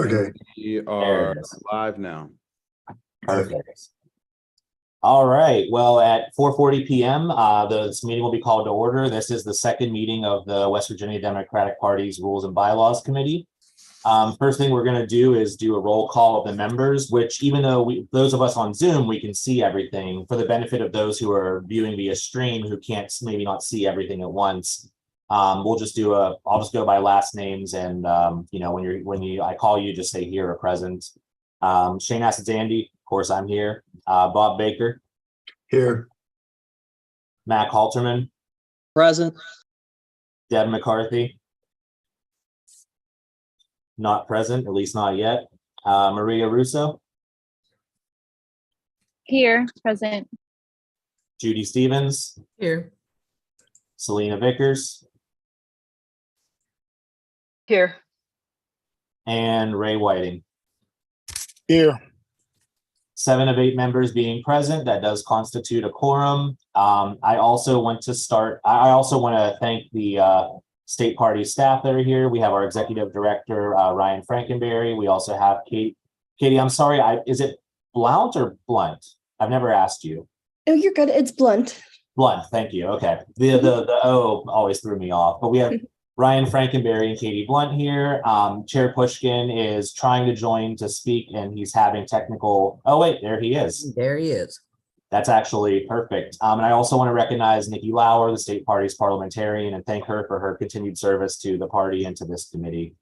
Okay. We There are it is. live now. Perfect. All right. Well, at 4:40 p.m., this meeting will be called to order. This is the second meeting of the West Virginia Democratic Party's Rules and Bylaws Committee. First thing we're going to do is do a roll call of the members, which even though those of us on Zoom, we can see everything. For the benefit of those who are viewing via stream who can't maybe not see everything at once, we'll just do I'll just go by last names, and I call you, just say here or present. Shane Assanzandi, of course I'm here. Bob Baker. Here. Mac Halterman. Present. Deb McCarthy. Not present, at least not yet. Maria Russo. Here, present. Judy Stevens. Here. Selena Vickers. Here. And Ray Whiting. Here. 7 of 8 members being present, that does constitute a quorum. I also want to thank the state party staff that are here. We have our executive director, Ryan Frankenberry. We also have Katie. I'm sorry, is it Blount or Blunt? I've never asked you. Oh, you're good. It's Blunt. Blunt, thank you. Okay. The O always threw me off, but we have Ryan Frankenberry and Katie Blunt here. Chair Pushkin is trying to join to speak, and he's having technical. Oh wait, there he is. There he is. That's actually perfect. And I also want to recognize Nikki Lauer, the state party's parliamentarian, and thank her for her continued service to the party and to this committee.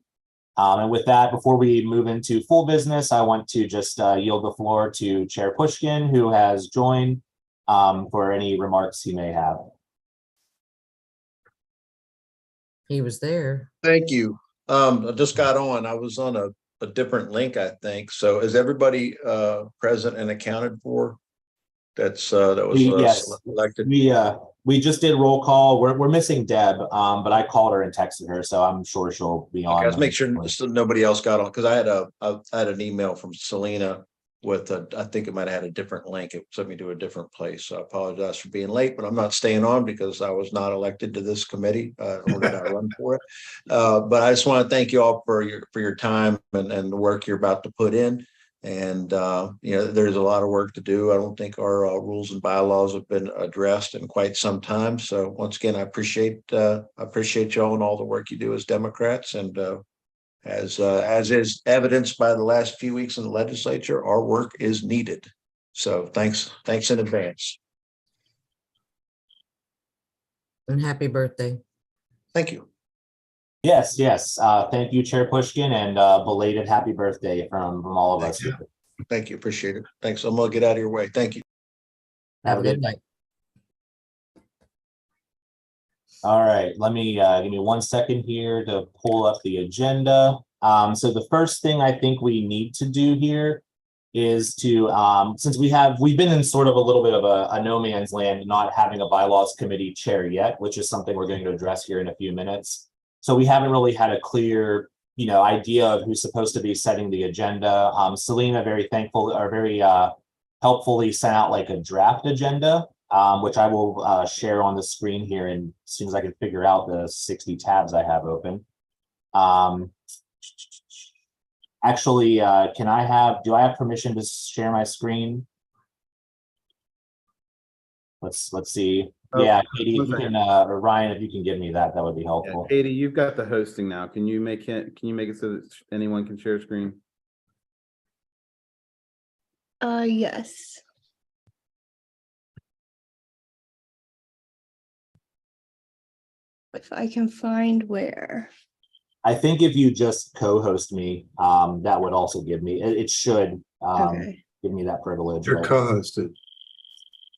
And with that, before we move into full business, I want to just yield the floor to Chair Pushkin, who has joined, for any remarks he may have. He was there. Thank you. I just got on. I was on a different link, I think. So is everybody present and accounted for? That was Yes. elected. We just did roll call. We're missing Deb, but I called her and texted her, so I'm sure she'll be on. Okay, let's make sure nobody else got on, because I had an email from Selena with I think it might have had a different link. It sent me to a different place. So I apologize for being late, but I'm not staying on because I was not elected to this committee, or did I run for it. But I just want to thank you all for your time and the work you're about to put in. And there's a lot of work to do. I don't think our rules and bylaws have been addressed in quite some time. So once again, I appreciate y'all and all the work you do as Democrats. And as is evidenced by the last few weeks in the legislature, our work is needed. So thanks in advance. And happy birthday. Thank you. Yes. Thank you, Chair Pushkin, and belated happy birthday from all of us. Thank you. Appreciate it. Thanks. I'm gonna get out of your way. Thank you. Have a good night. All right, let me give me 1 second here to pull up the agenda. So the first thing I think we need to do here is to, since we've been in sort of a little bit of a no man's land, not having a bylaws committee chair yet, which is something we're going to address here in a few minutes. So we haven't really had a clear, idea of who's supposed to be setting the agenda. Selena very helpfully sent out like a draft agenda, which I will share on the screen here, and as soon as I can figure out the 60 tabs I have open. Actually, do I have permission to share my screen? Let's see. Yeah, Katie, if you can, or Ryan, if you can give me that would be helpful. Yeah, Katie, you've got the hosting now. Can you make it so that anyone can share screen? Yes. If I can find where. I think if you just co-host me, that would also give me, it should Okay. give me that privilege. You're but- co-hosted.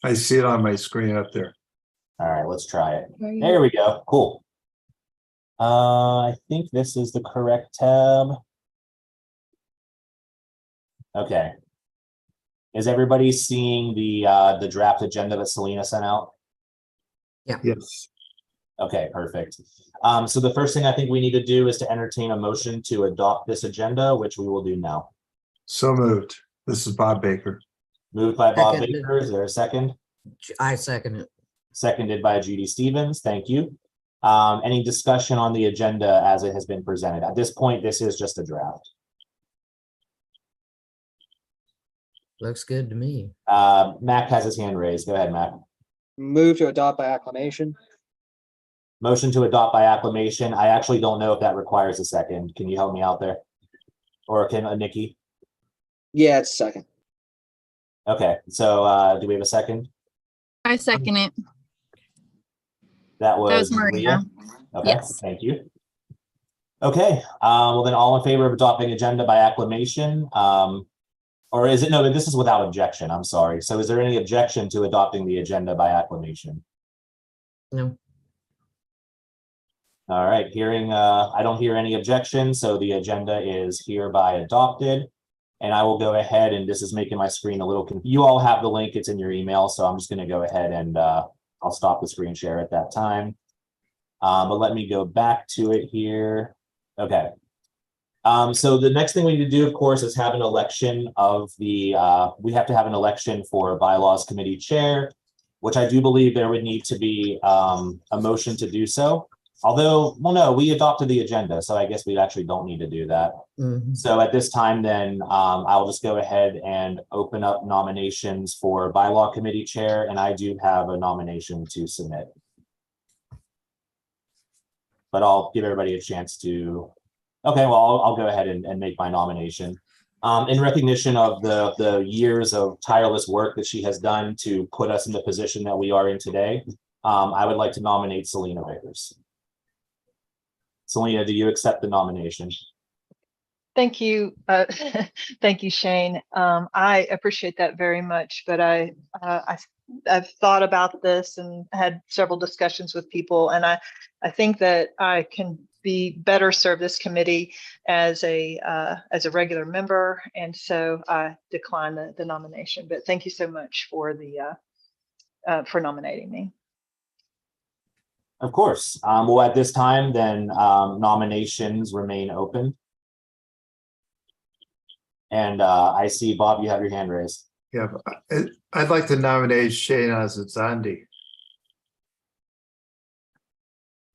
I see it on my screen up there. All right, let's try it. Where are you? There we go. Cool. I think this is the correct tab. Okay. Is everybody seeing the draft agenda that Selena sent out? Yes. Okay, perfect. So the first thing I think we need to do is to entertain a motion to adopt this agenda, which we will do now. So moved. This is Bob Baker. Moved by Bob Seconded. Baker. Is there a second? I second it. Seconded by Judy Stevens. Thank you. Any discussion on the agenda as it has been presented? At this point, this is just a draft. Looks good to me. Mac has his hand raised. Go ahead, Mac. Move to adopt by acclamation. Motion to adopt by acclamation. I actually don't know if that requires a second. Can you help me out there? Or can Nikki? Yeah, it's second. Okay, so do we have a second? I second it. That That was was Maria. Okay, Yes. thank you. Okay, well then all in favor of adopting agenda by acclamation? Or is it, no, this is without objection, I'm sorry. So is there any objection to adopting the agenda by acclamation? No, All right, I don't hear any objection, so the agenda is hereby adopted. And I will go ahead, and this is making my screen a little, you all have the link, it's in your email, so I'm just gonna go ahead and I'll stop the screen share at that time. But let me go back to it here. Okay. So the next thing we need to do, of course, is have an election of the, we have to have an election for bylaws committee chair, which I do believe there would need to be a motion to do so. Although, well, no, we adopted the agenda, so I guess we actually don't need to do that. mhm. So at this time, then I'll just go ahead and open up nominations for bylaw committee chair, and I do have a nomination to submit. But I'll give everybody a chance to, okay, well, I'll go ahead and make my nomination. In recognition of the years of tireless work that she has done to put us in the position that we are in today, I would like to nominate Selena Vickers. Selena, do you accept the nomination? Thank you. Thank you, Shane. I appreciate that very much, but I've thought about this and had several discussions with people, and I think that I can be better serve this committee as a regular member, and so I decline the nomination. But thank you so much for for nominating me. Of course. Well, at this time, then nominations remain open. And I see, Bob, you have your hand raised. Yeah, I'd like to nominate Shane Azandy.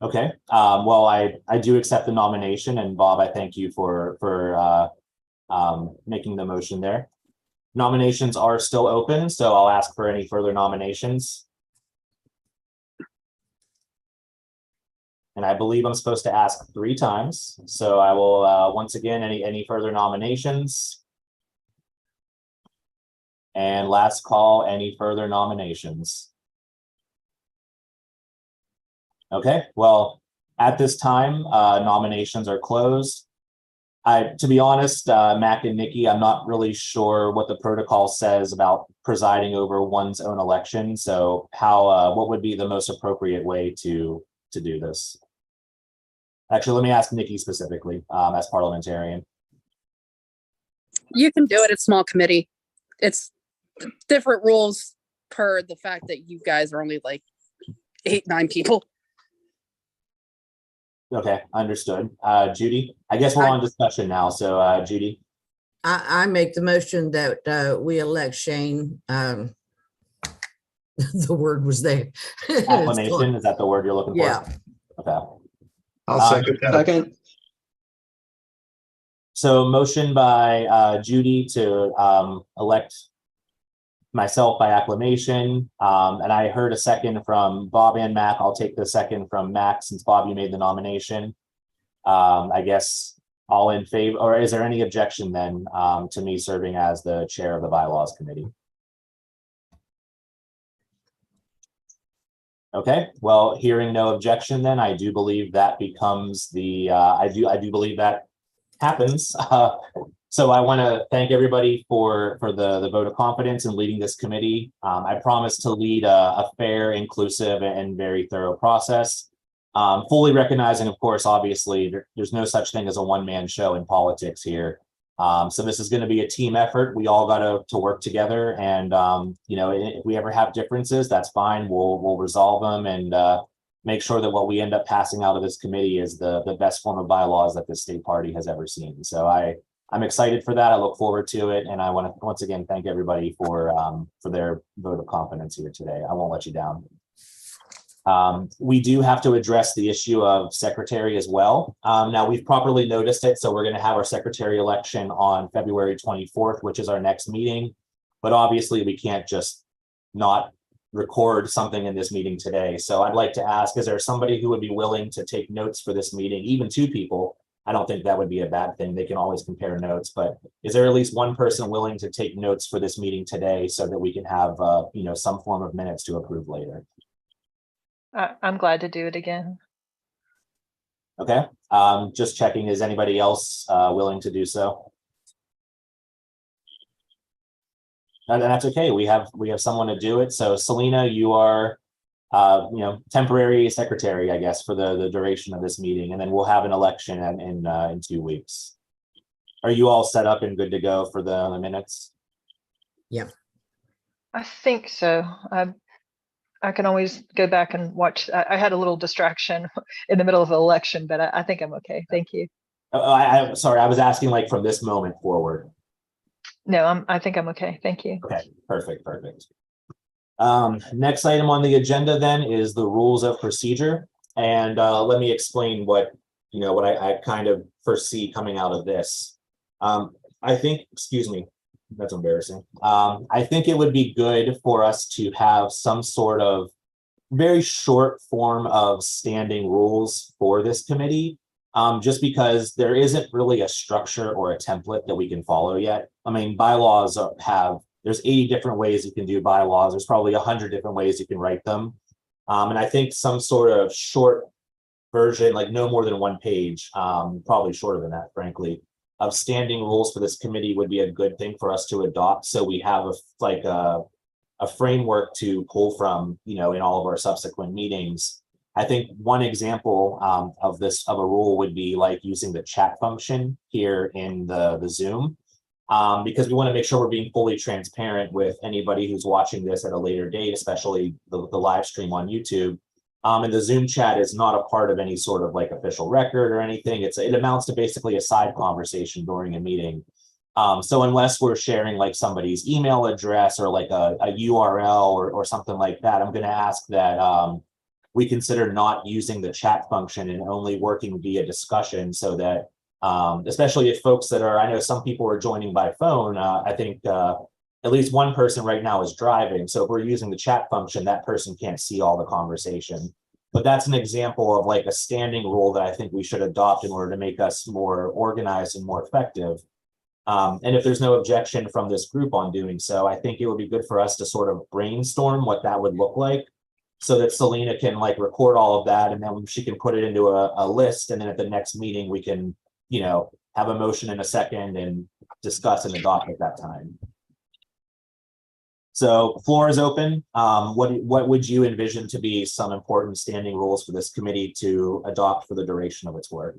Okay. Well, I do accept the nomination, and Bob, I thank you for making the motion there. Nominations are still open, so I'll ask for any further nominations. And I believe I'm supposed to ask 3 times. So I will, once again, any further nominations? And last call, any further nominations? Okay, well, at this time, nominations are closed. To be honest, Mac and Nikki, I'm not really sure what the protocol says about presiding over one's own election. So what would be the most appropriate way to do this? Actually, let me ask Nikki specifically as parliamentarian. You can do it at small committee. It's different rules per the fact that you guys are only like 8-9 people. Okay, understood. Judy, I guess we're on discussion now. So Judy. I make the motion that we elect Shane. The word was there. Acclamation, is that the word you're looking for? Yeah. Okay. I'll second that. Second. So motion by Judy to elect myself by acclamation. And I heard a second from Bob and Mac. I'll take the second from Mac since Bob, you made the nomination. I guess all in favor, or is there any objection then to me serving as the chair of the bylaws committee? Okay, well, hearing no objection, then I do believe that becomes the, I do believe that happens. So I want to thank everybody for the vote of confidence in leading this committee. I promise to lead a fair, inclusive, and very thorough process. Fully recognizing, of course, obviously, there's no such thing as a one-man show in politics here. So this is going to be a team effort. We all got to work together, and if we ever have differences, that's fine. We'll resolve them and make sure that what we end up passing out of this committee is the best form of bylaws that this state party has ever seen. So I'm excited for that. I look forward to it, and I want to once again thank everybody for their vote of confidence here today. I won't let you down. We do have to address the issue of secretary as well. Now we've properly noticed it, so we're going to have our secretary election on February 24th, which is our next meeting. But obviously, we can't just not record something in this meeting today. So I'd like to ask, is there somebody who would be willing to take notes for this meeting, even 2 people? I don't think that would be a bad thing. They can always compare notes, but is there at least one person willing to take notes for this meeting today so that we can have, some form of minutes to approve later? I'm glad to do it again. Okay, just checking, is anybody else willing to do so? And that's okay. We have someone to do it. So Selena, you are temporary secretary, I guess, for the duration of this meeting, and then we'll have an election in 2 weeks. Are you all set up and good to go for the minutes? I think so. I can always go back and watch. I had a little distraction in the middle of the election, but I think I'm okay. Thank you. I'm sorry, I was asking like from this moment forward. No, I think I'm okay. Thank you. Okay, perfect. Next item on the agenda then is the rules of procedure. And let me explain what I kind of foresee coming out of this. I think, excuse me, that's embarrassing. I think it would be good for us to have some sort of very short form of standing rules for this committee. Just because there isn't really a structure or a template that we can follow yet. I mean, bylaws there's 80 different ways you can do bylaws. There's probably 100 different ways you can write them. And I think some sort of short version, like no more than 1 page, probably shorter than that, frankly, of standing rules for this committee would be a good thing for us to adopt. So we have a framework to pull from, in all of our subsequent meetings. I think one example of a rule would be like using the chat function here in the Zoom, because we want to make sure we're being fully transparent with anybody who's watching this at a later date, especially the live stream on YouTube. And the Zoom chat is not a part of any sort of like official record or anything. It amounts to basically a side conversation during a meeting. So unless we're sharing like somebody's email address or like a URL or something like that, I'm going to ask that we consider not using the chat function and only working via discussion, so that especially if folks I know some people are joining by phone. I think at least one person right now is driving. So if we're using the chat function, that person can't see all the conversation. But that's an example of like a standing rule that I think we should adopt in order to make us more organized and more effective. And if there's no objection from this group on doing so, I think it would be good for us to sort of brainstorm what that would look like, so that Selena can like record all of that, and then she can put it into a list. And then at the next meeting, we can, have a motion in a second and discuss and adopt at that time. So floor is open. What would you envision to be some important standing rules for this committee to adopt for the duration of its work?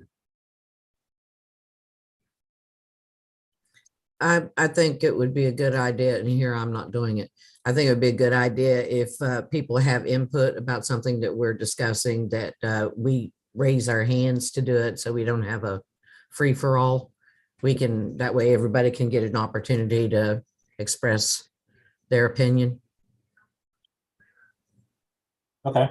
I think it would be a good idea, and here I'm not doing it. I think it would be a good idea if people have input about something that we're discussing, that we raise our hands to do it, so we don't have a free for all. That way everybody can get an opportunity to express their opinion. Okay.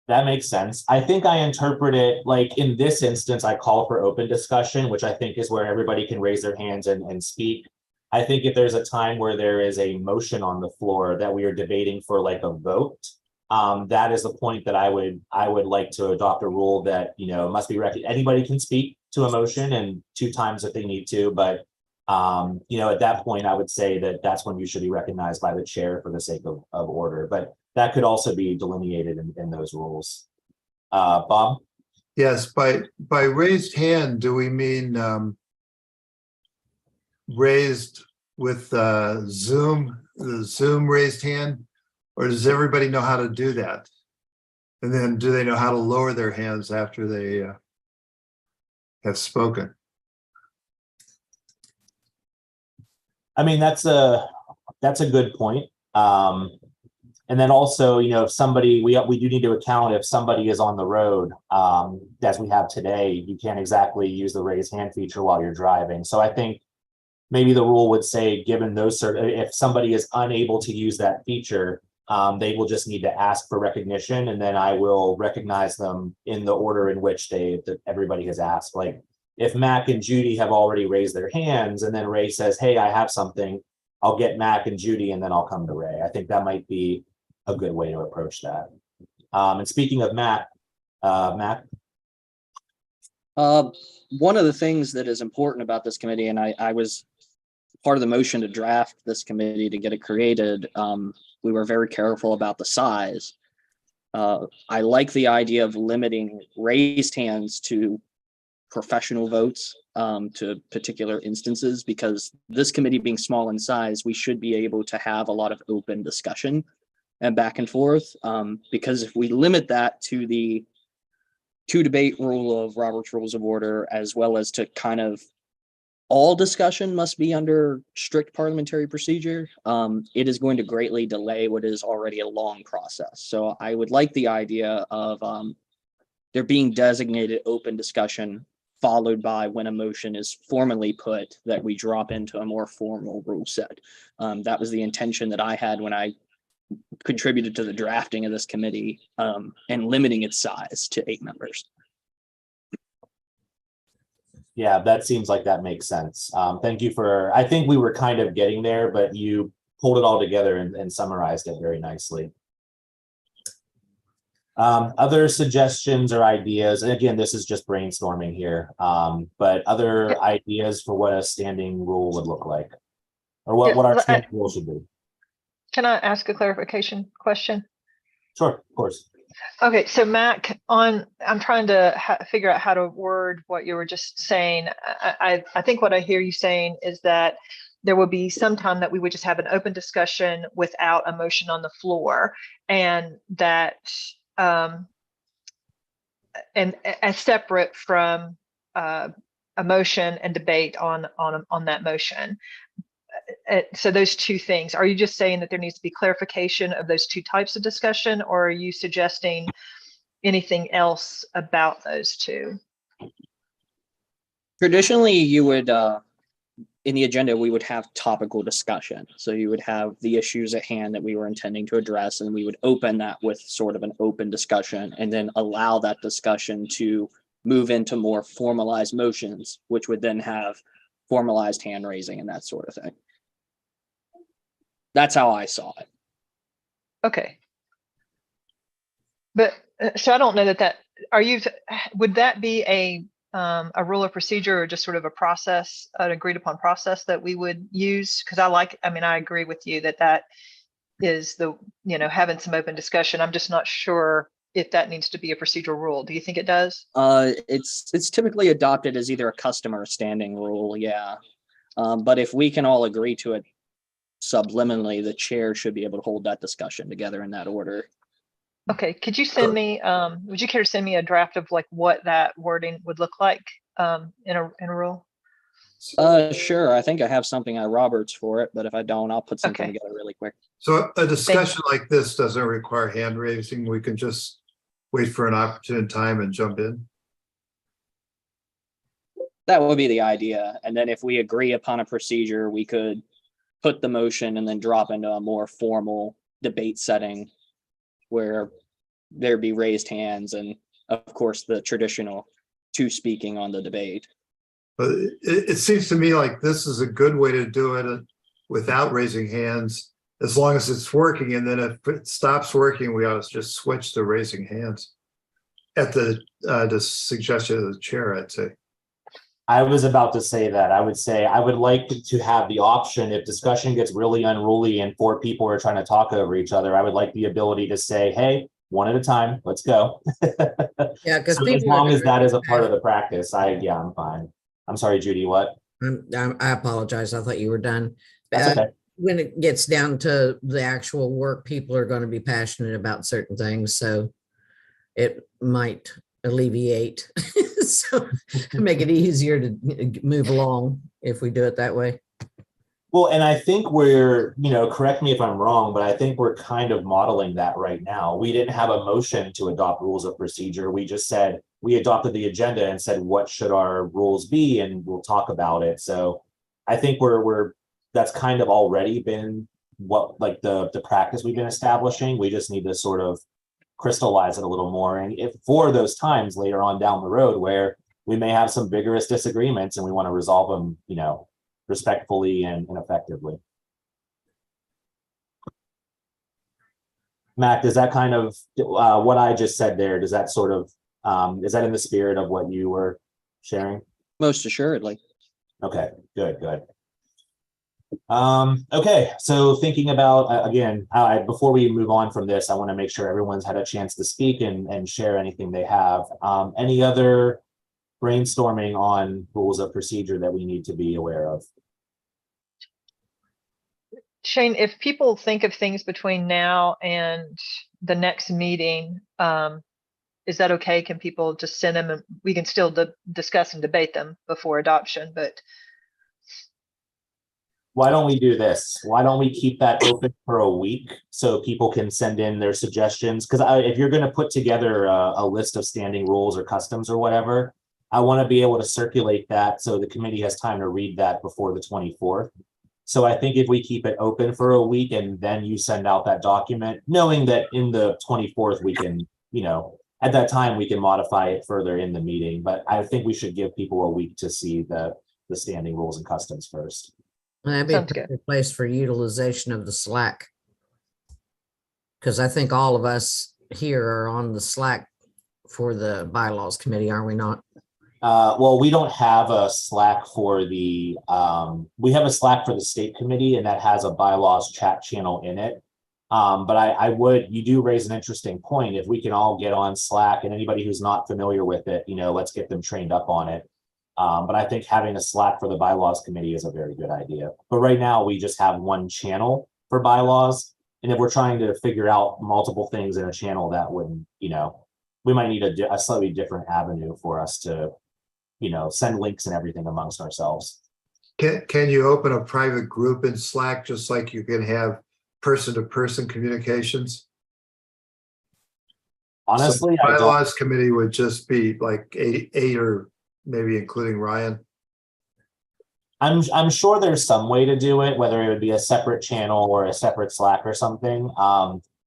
That makes sense. I think I interpret it like in this instance, I call for open discussion, which I think is where everybody can raise their hands and speak. I think if there's a time where there is a motion on the floor that we are debating for like a vote, that is the point that I would like to adopt a rule that, must be anybody can speak to a motion, and 2 times if they need to. But, at that point, I would say that that's when you should be recognized by the chair for the sake of order. But that could also be delineated in those rules. Bob? Yes, by raised hand, do we mean raised with the Zoom raised hand? Or does everybody know how to do that? And then do they know how to lower their hands after they have spoken? I mean, that's a good point. And then also, if somebody, we do need to account if somebody is on the road, as we have today, you can't exactly use the raise hand feature while you're driving. So I think maybe the rule would say, given those if somebody is unable to use that feature, they will just need to ask for recognition, and then I will recognize them in the order in which everybody has asked. Like if Mac and Judy have already raised their hands, and then Ray says, "Hey, I have something," I'll get Mac and Judy, and then I'll come to Ray. I think that might be a good way to approach that. And speaking of Mac, Mac. One of the things that is important about this committee, and I was part of the motion to draft this committee to get it created, we were very careful about the size. I like the idea of limiting raised hands to professional votes to particular instances, because this committee being small in size, we should be able to have a lot of open discussion and back and forth. Because if we limit that to the two debate rule of Robert's Rules of Order, as well as to kind of all discussion must be under strict parliamentary procedure, it is going to greatly delay what is already a long process. So I would like the idea of there being designated open discussion followed by, when a motion is formally put, that we drop into a more formal rule set. That was the intention that I had when I contributed to the drafting of this committee, and limiting its size to 8 members. Yeah, that seems like that makes sense. Thank you for, I think we were kind of getting there, but you pulled it all together and summarized it very nicely. Other suggestions or ideas, and again, this is just brainstorming here, but other ideas for what a standing rule would look like, or what our standing rule should be. Can I ask a clarification question? Sure, of course. Okay, so Mac, I'm trying to figure out how to word what you were just saying. I think what I hear you saying is that there will be some time that we would just have an open discussion without a motion on the floor, and that and as separate from a motion and debate on that motion. So those two things, are you just saying that there needs to be clarification of those two types of discussion, or are you suggesting anything else about those two? Traditionally, you would, in the agenda, we would have topical discussion. So you would have the issues at hand that we were intending to address, and we would open that with sort of an open discussion, and then allow that discussion to move into more formalized motions, which would then have formalized hand raising and that sort of thing. That's how I saw it. Okay. But so I don't know that would that be a rule of procedure, or just sort of a process, an agreed upon process that we would use? Because I agree with you that is having some open discussion. I'm just not sure if that needs to be a procedural rule. Do you think it does? It's typically adopted as either a custom or a standing rule. Yeah. But if we can all agree to it subliminally, the chair should be able to hold that discussion together in that order. Okay, could you send me, would you care to send me a draft of like what that wording would look like in a rule? Sure. I think I have something at Roberts for it, but if I don't, I'll put something together really quick. So a discussion like this doesn't require hand raising. We can just wait for an opportune time and jump in. That would be the idea. And then if we agree upon a procedure, we could put the motion and then drop into a more formal debate setting where there'd be raised hands and, of course, the traditional two speaking on the debate. But it seems to me like this is a good way to do it without raising hands, as long as it's working. And then if it stops working, we ought to just switch to raising hands at the suggestion of the chair, I'd say. I was about to say that. I would say I would like to have the option, if discussion gets really unruly and 4 people are trying to talk over each other, I would like the ability to say, hey, one at a time, let's go. Yeah, because So as long as that is a part of the practice, I'm fine. I'm sorry, Judy, what? I apologize. I thought you were done. That's okay. When it gets down to the actual work, people are going to be passionate about certain things. So it might alleviate, so make it easier to move along if we do it that way. Well, and I think we're, correct me if I'm wrong, but I think we're kind of modeling that right now. We didn't have a motion to adopt rules of procedure. We just said, we adopted the agenda and said, what should our rules be? And we'll talk about it. So I think that's kind of already been what, like the practice we've been establishing. We just need to sort of crystallize it a little more. And if for those times later on down the road where we may have some vigorous disagreements and we want to resolve them, respectfully and effectively. Mac, does that kind of, what I just said there, does that sort of, is that in the spirit of what you were sharing? Most assuredly. Okay, good, good. Okay, so thinking about, again, before we move on from this, I want to make sure everyone's had a chance to speak and share anything they have. Any other brainstorming on rules of procedure that we need to be aware of? Shane, if people think of things between now and the next meeting, is that okay? Can people just send them and we can still discuss and debate them before adoption, but Why don't we do this? Why don't we keep that open for a week so people can send in their suggestions? Because if you're going to put together a list of standing rules or customs or whatever, I want to be able to circulate that so the committee has time to read that before the 24th. So I think if we keep it open for a week and then you send out that document, knowing that in the 24th, we can, at that time, we can modify it further in the meeting. But I think we should give people a week to see the standing rules and customs first. That'd be a Sounds good. perfect place for utilization of the Slack. Because I think all of us here are on the Slack for the bylaws committee, are we not? Well, we don't have a Slack for the, we have a Slack for the state committee and that has a bylaws chat channel in it. But you do raise an interesting point. If we can all get on Slack and anybody who's not familiar with it, let's get them trained up on it. But I think having a Slack for the bylaws committee is a very good idea. But right now we just have one channel for bylaws. And if we're trying to figure out multiple things in a channel, that wouldn't, we might need a slightly different avenue for us to, send links and everything amongst ourselves. Can you open a private group in Slack, just like you can have person-to-person communications? Honestly, So I don't. bylaws committee would just be like eight or maybe including Ryan. I'm sure there's some way to do it, whether it would be a separate channel or a separate Slack or something.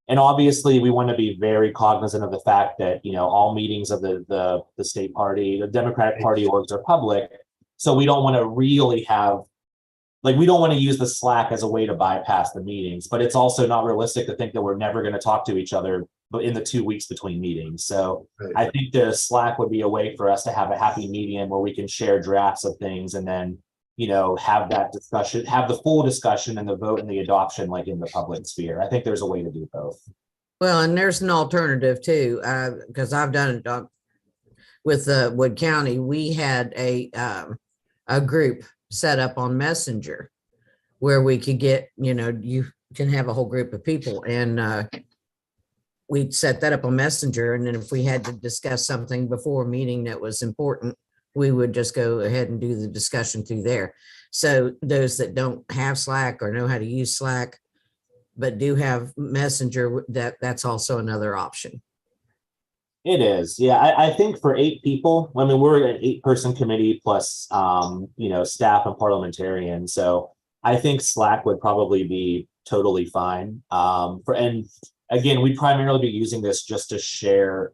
And obviously we want to be very cognizant of the fact that, all meetings of the state party, the Democratic Party orgs are public. So we don't want to really have, we don't want to use the Slack as a way to bypass the meetings, but it's also not realistic to think that we're never going to talk to each other but in the 2 weeks between meetings. So Right. I think the Slack would be a way for us to have a happy medium where we can share drafts of things and then, have that discussion, have the full discussion and the vote and the adoption like in the public sphere. I think there's a way to do both. Well, and there's an alternative too, because I've done it with Wood County. We had a group set up on Messenger where we could get, you can have a whole group of people and we'd set that up on Messenger. And then if we had to discuss something before a meeting that was important, we would just go ahead and do the discussion through there. So those that don't have Slack or know how to use Slack, but do have Messenger, that's also another option. It is. Yeah, I think for 8 people, we're an 8-person committee plus, staff and parliamentarians. So I think Slack would probably be totally fine. And again, we'd primarily be using this just to share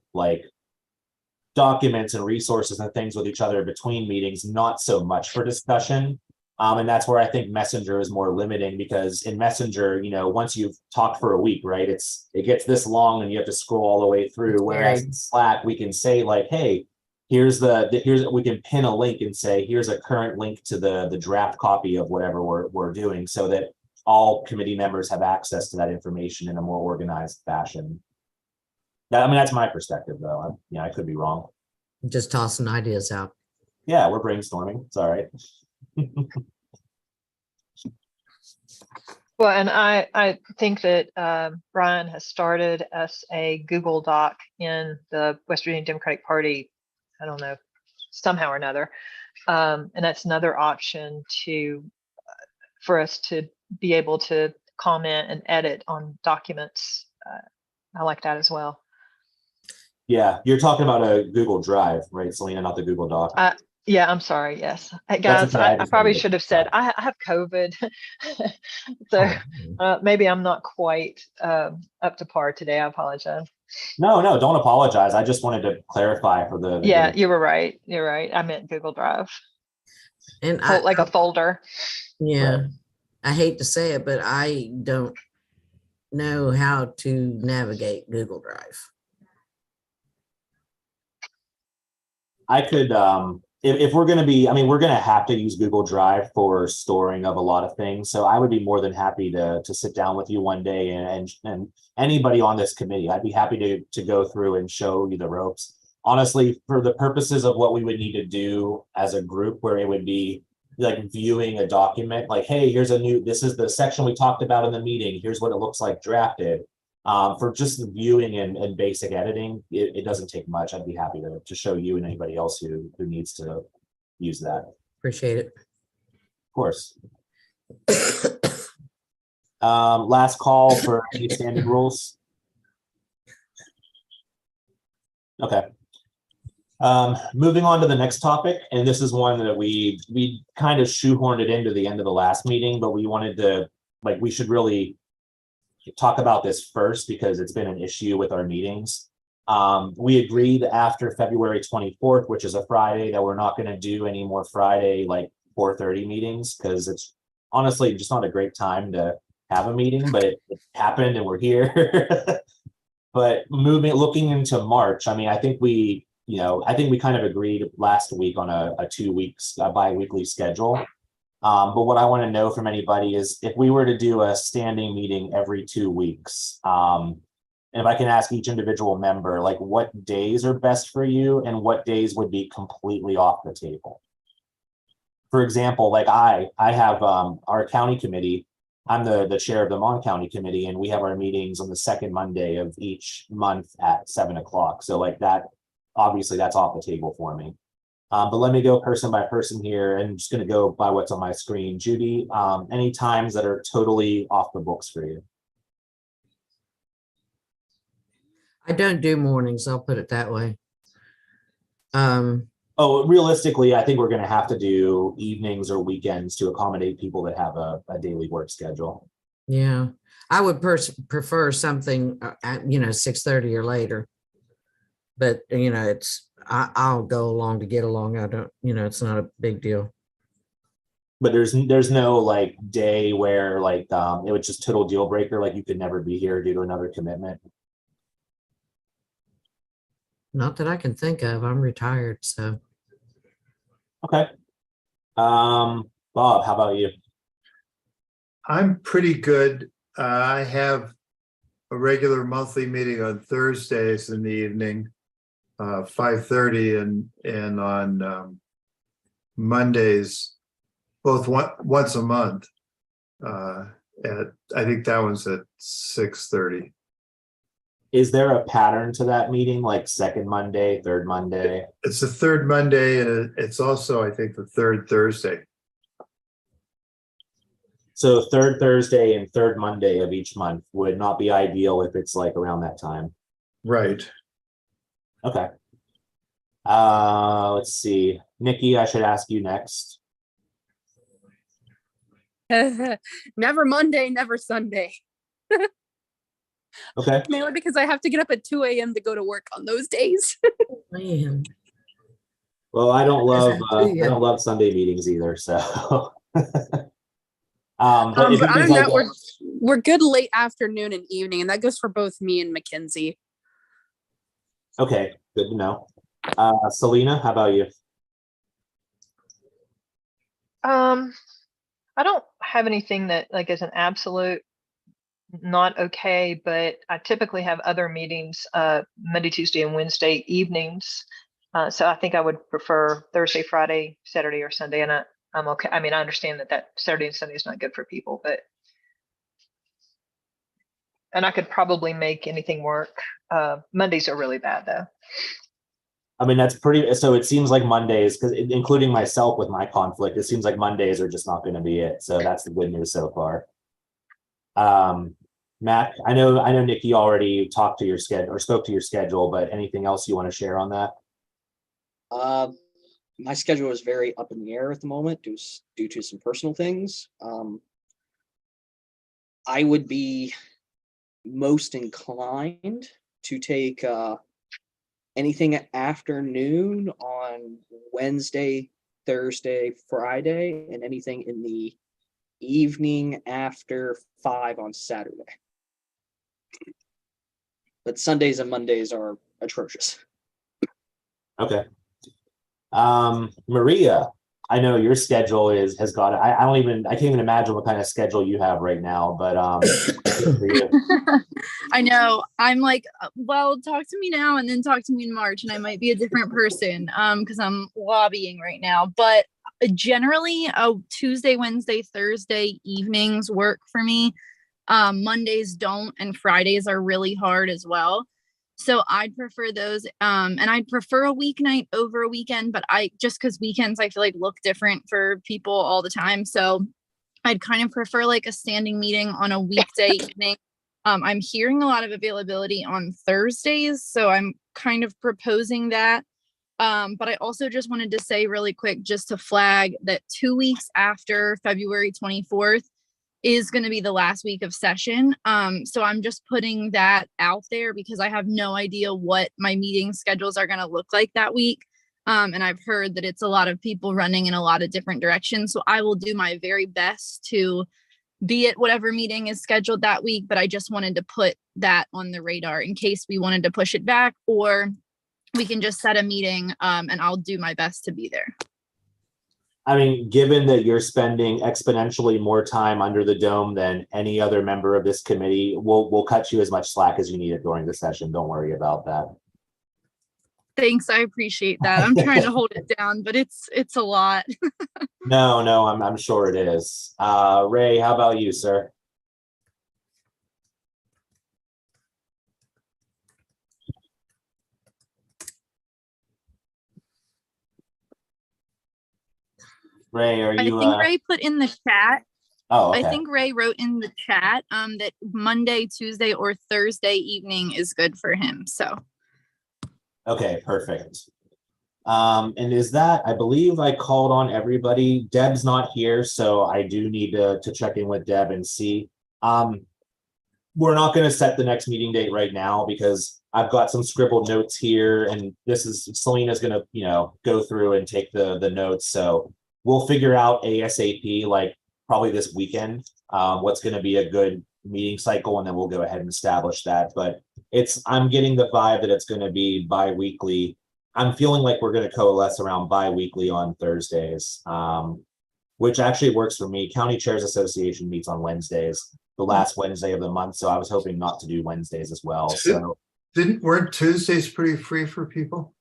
documents and resources and things with each other between meetings, not so much for discussion. And that's where I think Messenger is more limiting because in Messenger, once you've talked for a week, right, it gets this long and you have to scroll all the way through. Whereas in Slack, we can say hey, we can pin a link and say, here's a current link to the draft copy of whatever we're doing so that all committee members have access to that information in a more organized fashion. That's my perspective though. I could be wrong. Just tossing ideas out. Yeah, we're brainstorming. It's all right. well, and I think that Brian has started us a Google Doc in the West Virginia Democratic Party, I don't know, somehow or another. And that's another option for us to be able to comment and edit on documents. I like that as well. Yeah, you're talking about a Google Drive, right, Selena, not the Google Doc. Yeah, I'm sorry. Yes, hey, That's guys, okay, I probably should have said I have COVID, so maybe I'm not quite up to par today. I apologize. No, don't apologize. I just wanted to clarify for the Yeah, you were right. You're right. I meant Google Drive, And like a folder. yeah, Right. I hate to say it, but I don't know how to navigate Google Drive. I could, if we're gonna be, I mean, we're gonna have to use Google Drive for storing of a lot of things. So I would be more than happy to sit down with you one day and anybody on this committee, I'd be happy to go through and show you the ropes. Honestly, for the purposes of what we would need to do as a group, where it would be like viewing a document, like, hey, this is the section we talked about in the meeting. Here's what it looks like drafted. For just the viewing and basic editing, it doesn't take much. I'd be happy to show you and anybody else who needs to use that. Of Appreciate it. course. Last call for any standing rules. Okay. Moving on to the next topic, and this is one that we kind of shoehorned it into the end of the last meeting, but we wanted to, like, we should really talk about this first because it's been an issue with our meetings. We agreed after February 24th, which is a Friday, that we're not going to do any more Friday like 4:30 meetings because it's honestly just not a great time to have a meeting, but it happened and we're here. But looking into March, I mean, I think we kind of agreed last week on a 2 weeks bi-weekly schedule. But what I want to know from anybody is if we were to do a standing meeting every 2 weeks, and if I can ask each individual member, like, what days are best for you and what days would be completely off the table. For example, like I have our county committee. I'm the chair of the Mon County Committee, and we have our meetings on the second Monday of each month at 7 o'clock. So like that, obviously that's off the table for me. But let me go person by person here, and I'm just going to go by what's on my screen. Judy, any times that are totally off the books for you? I don't do mornings, I'll put it that way. Oh, realistically, I think we're going to have to do evenings or weekends to accommodate people that have a daily work schedule. Yeah, I would prefer something at 6:30 or later. But I'll go along to get along. I don't, it's not a big deal. But there's no like day where like it was just total deal breaker, like you could never be here due to another commitment. Not that I can think of. I'm retired, so. Okay. Bob, how about you? I'm pretty good. I have a regular monthly meeting on Thursdays in the evening, 5:30, and on Mondays, both once a month. I think that one's at 6:30. Is there a pattern to that meeting, like second Monday, third Monday? It's the third Monday, and it's also, I think, the third Thursday. So third Thursday and third Monday of each month would not be ideal if it's like around that time. Right. Okay. Let's see. Nikki, I should ask you next. Never Monday, never Sunday. Okay. Mainly because I have to get up at 2 a.m. to go to work on those days. Man. Well, I don't love Yeah. I don't love Sunday meetings either. So but But if it other was than like that, we're good late afternoon and evening, and that goes for both me and Mackenzie. okay, good to know. Selena, how about you? I don't have anything that like is an absolute not okay, but I typically have other meetings Monday, Tuesday, and Wednesday evenings. So I think I would prefer Thursday, Friday, Saturday, or Sunday, and I'm okay. I mean, I understand that Saturday and Sunday is not good for people, and I could probably make anything work. Mondays are really bad though. I mean, that's pretty, so it seems like Mondays, because including myself with my conflict, it seems like Mondays are just not going to be it. So that's the good news so far. Matt, I know Nikki already talked to your schedule or spoke to your schedule, but anything else you want to share on that? My schedule is very up in the air at the moment due to some personal things. I would be most inclined to take anything afternoon on Wednesday, Thursday, Friday, and anything in the evening after 5 on Saturday. But Sundays and Mondays are atrocious. Okay. Maria, I know your schedule has got, I can't even imagine what kind of schedule you have right now, but, good for you. I know. I'm like, well, talk to me now and then talk to me in March, and I might be a different person because I'm lobbying right now. But generally, Tuesday, Wednesday, Thursday evenings work for me. Mondays don't, and Fridays are really hard as well. So I'd prefer those. And I'd prefer a weeknight over a weekend, but just because weekends I feel like look different for people all the time. So I'd kind of prefer like a standing meeting on a weekday evening. I'm hearing a lot of availability on Thursdays, so I'm kind of proposing that. But I also just wanted to say really quick, just to flag that 2 weeks after February 24th is going to be the last week of session. So I'm just putting that out there because I have no idea what my meeting schedules are going to look like that week. And I've heard that it's a lot of people running in a lot of different directions. So I will do my very best to be at whatever meeting is scheduled that week. But I just wanted to put that on the radar in case we wanted to push it back, or we can just set a meeting and I'll do my best to be there. I mean, given that you're spending exponentially more time under the dome than any other member of this committee, we'll cut you as much slack as you need it during the session. Don't worry about that. Thanks. I appreciate that. I'm trying to hold it down, but it's a lot. No, I'm sure it is. Ray, how about you, sir? Ray, are I you? think Ray put in the chat. Oh, okay. I think Ray wrote in the chat that Monday, Tuesday, or Thursday evening is good for him. So. Okay, perfect. And is that, I believe I called on everybody. Deb's not here, so I do need to check in with Deb and see. We're not going to set the next meeting date right now because I've got some scribbled notes here, and this is Selena's going to, go through and take the notes. So we'll figure out ASAP, like probably this weekend, what's going to be a good meeting cycle, and then we'll go ahead and establish that. But I'm getting the vibe that it's going to be bi-weekly. I'm feeling like we're going to coalesce around bi-weekly on Thursdays, which actually works for me. County Chairs Association meets on Wednesdays, the last Wednesday of the month. So I was hoping not to do Wednesdays as well. So weren't Tuesdays pretty free for people?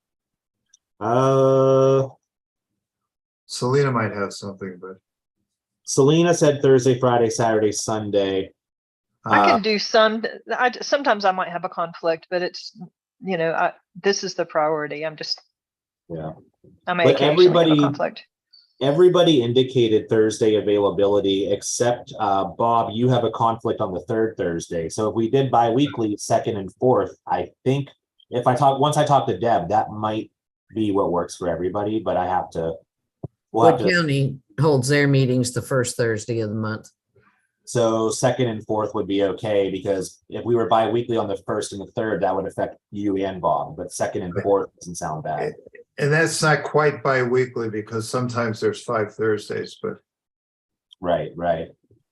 Selena might have something, but Selena said Thursday, Friday, Saturday, Sunday. I can do some. Sometimes I might have a conflict, but it's this is the priority. I may occasionally have a conflict. Everybody indicated Thursday availability except Bob. You have a conflict on the third Thursday. So if we did bi-weekly, second and fourth, I think once I talk to Deb, that might be what works for everybody. But I have to. Wood County holds their meetings the first Thursday of the month. So second and fourth would be okay, because if we were bi-weekly on the first and the third, that would affect you and Bob, but second and fourth doesn't sound bad. And that's not quite bi-weekly because sometimes there's 5 Thursdays, but. Right.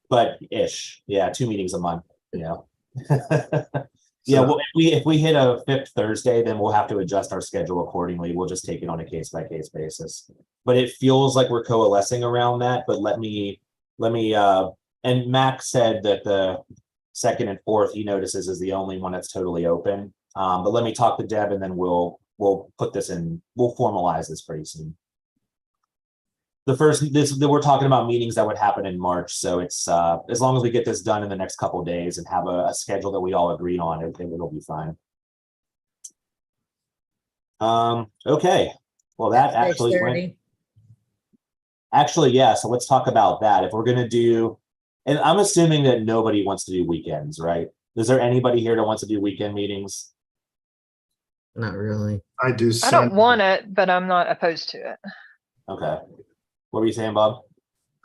But ish. Yeah. 2 meetings a month, Yeah. Well, if we hit a 5th Thursday, then we'll have to adjust our schedule accordingly. We'll just take it on a case by case basis, but it feels like we're coalescing around that. But let me, and Max said that the second and fourth he notices is the only one that's totally open. But let me talk to Deb, and then we'll put this in, we'll formalize this pretty soon. We're talking about meetings that would happen in March. So it's as long as we get this done in the next couple of days and have a schedule that we all agree on, it'll be fine. Okay. Well, that actually, yeah. So let's talk about that. If we're going to do, and I'm assuming that nobody wants to do weekends, right? Is there anybody here that wants to do weekend meetings? Not really. I do. I don't want it, but I'm not opposed to it. Okay. What were you saying, Bob?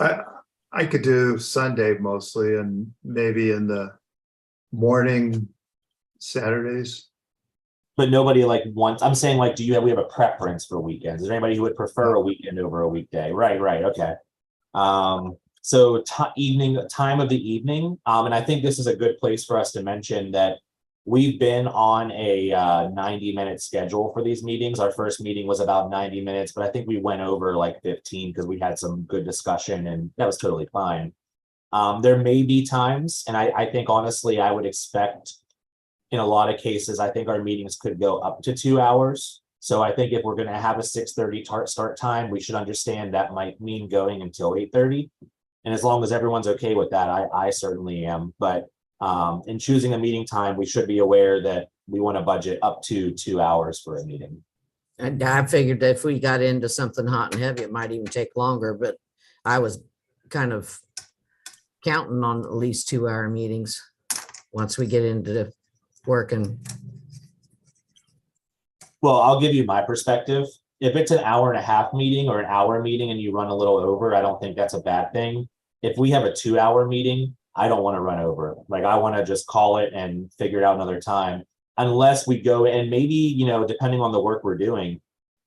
I could do Sunday mostly, and maybe in the morning Saturdays. But nobody wants, I'm saying we have a preference for weekends? Is there anybody who would prefer a weekend over a weekday? Right. Okay. So time of the evening, and I think this is a good place for us to mention that we've been on a 90-minute schedule for these meetings. Our first meeting was about 90 minutes, but I think we went over like 15 because we had some good discussion, and that was totally fine. There may be times, and I think honestly, I would expect in a lot of cases, I think our meetings could go up to 2 hours. So I think if we're going to have a 6:30 start time, we should understand that might mean going until 8:30. And as long as everyone's okay with that, I certainly am. But in choosing a meeting time, we should be aware that we want to budget up to 2 hours for a meeting. And I figured that if we got into something hot and heavy, it might even take longer, but I was kind of counting on at least 2-hour meetings once we get into the working. Well, I'll give you my perspective. If it's an hour and a half meeting or an hour meeting and you run a little over, I don't think that's a bad thing. If we have a 2-hour meeting, I don't want to run over. Like, I want to just call it and figure it out another time, unless we go and maybe, you know, depending on the work we're doing,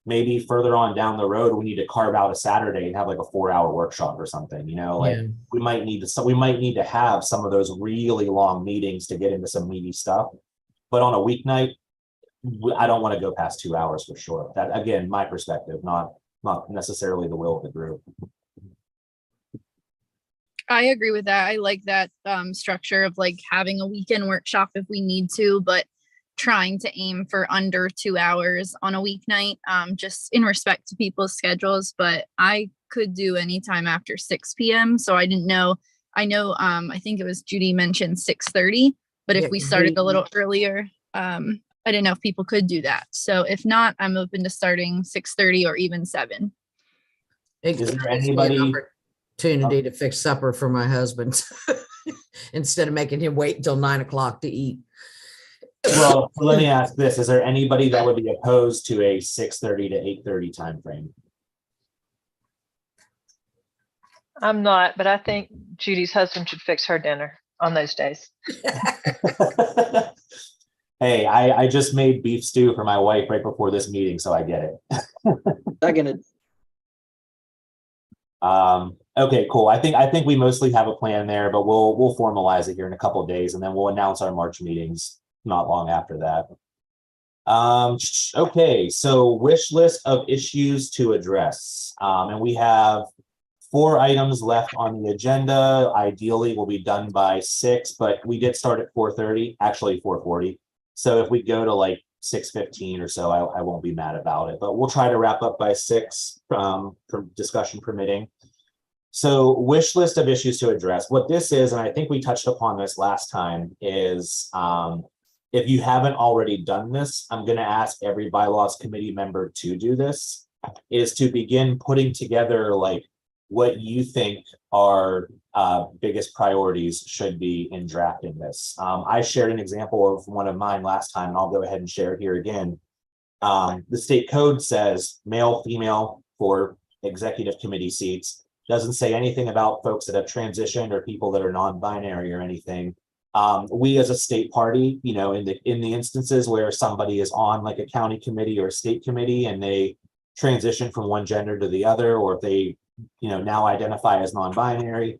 maybe further on down the road, we need to carve out a Saturday and have like a 4-hour workshop or something, you know, like Yeah. we might need to have some of those really long meetings to get into some meaty stuff. But on a weeknight, I don't want to go past 2 hours for sure. That, again, my perspective, not necessarily the will of the group. I agree with that. I like that structure of like having a weekend workshop if we need to, but trying to aim for under 2 hours on a weeknight, just in respect to people's schedules. But I could do anytime after 6 p.m. So I didn't know. I know, I think it was Judy mentioned 6:30, but if Yeah, we started a little earlier, I didn't know if people could do that. So if not, I'm open to starting 6:30 or even 7. It Is gives there me an anybody- opportunity to fix supper for my husband instead of making him wait until 9 o'clock to eat. Well, let me ask this. Is there anybody that would be opposed to a 6:30 to 8:30 timeframe? I'm not, but I think Judy's husband should fix her dinner on those days. Hey, I just made beef stew for my wife right before this meeting, so I get it. Seconded. Okay, cool. I think we mostly have a plan there, but we'll formalize it here in a couple of days, and then we'll announce our March meetings not long after that. Okay, so wish list of issues to address. And we have 4 items left on the agenda. Ideally, we'll be done by 6, but we did start at 4:30, actually 4:40. So if we go to like 6:15 or so, I won't be mad about it, but we'll try to wrap up by 6, for discussion permitting. So wish list of issues to address. What this is, and I think we touched upon this last time, is if you haven't already done this, I'm going to ask every bylaws committee member to do this, is to begin putting together like what you think our biggest priorities should be in drafting this. I shared an example of one of mine last time, and I'll go ahead and share it here again. The state code says male, female for executive committee seats. Doesn't say anything about folks that have transitioned or people that are non-binary or anything. We as a state party, you know, in the instances where somebody is on like a county committee or a state committee and they transition from one gender to the other, or if they, you know, now identify as non-binary,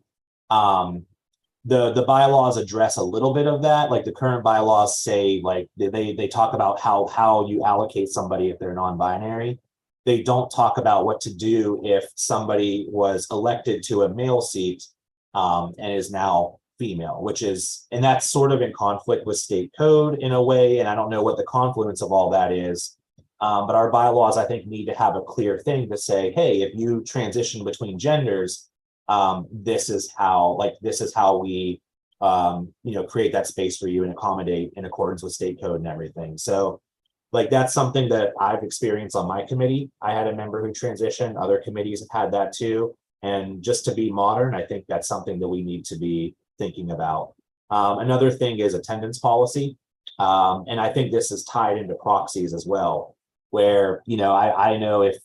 the bylaws address a little bit of that. Like the current bylaws say, like they talk about how you allocate somebody if they're non-binary. They don't talk about what to do if somebody was elected to a male seat and is now female, and that's sort of in conflict with state code in a way. And I don't know what the confluence of all that is. But our bylaws, I think, need to have a clear thing to say, hey, if you transition between genders, this is how we, you know, create that space for you and accommodate in accordance with state code and everything. So like, that's something that I've experienced on my committee. I had a member who transitioned, other committees have had that too. And just to be modern, I think that's something that we need to be thinking about. Another thing is attendance policy. And I think this is tied into proxies as well, where, you know, I know if,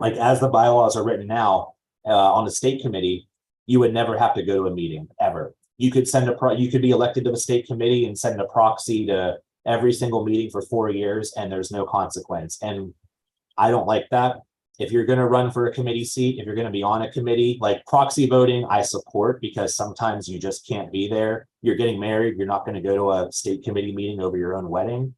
like, as the bylaws are written now, on the state committee, you would never have to go to a meeting ever. You could you could be elected to the state committee and send a proxy to every single meeting for 4 years and there's no consequence. And I don't like that. if you're gonna run for a committee seat, if you're gonna be on a committee, like proxy voting, I support because sometimes you just can't be there. You're getting married, you're not gonna go to a state committee meeting over your own wedding.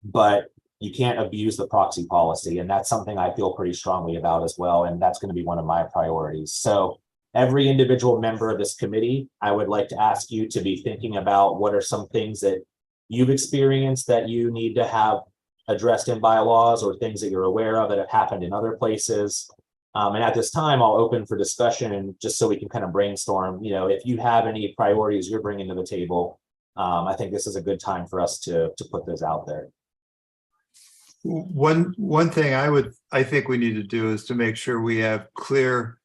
But you can't abuse the proxy policy, and that's something I feel pretty strongly about as well, and that's gonna be one of my priorities. So every individual member of this committee, I would like to ask you to be thinking about what are some things that you've experienced that you need to have addressed in bylaws, or things that you're aware of that have happened in other places. And at this time, I'll open for discussion, and just so we can kind of brainstorm, if you have any priorities you're bringing to the table, I think this is a good time for us to put those out there. One thing I think we need to do is to make sure we have clear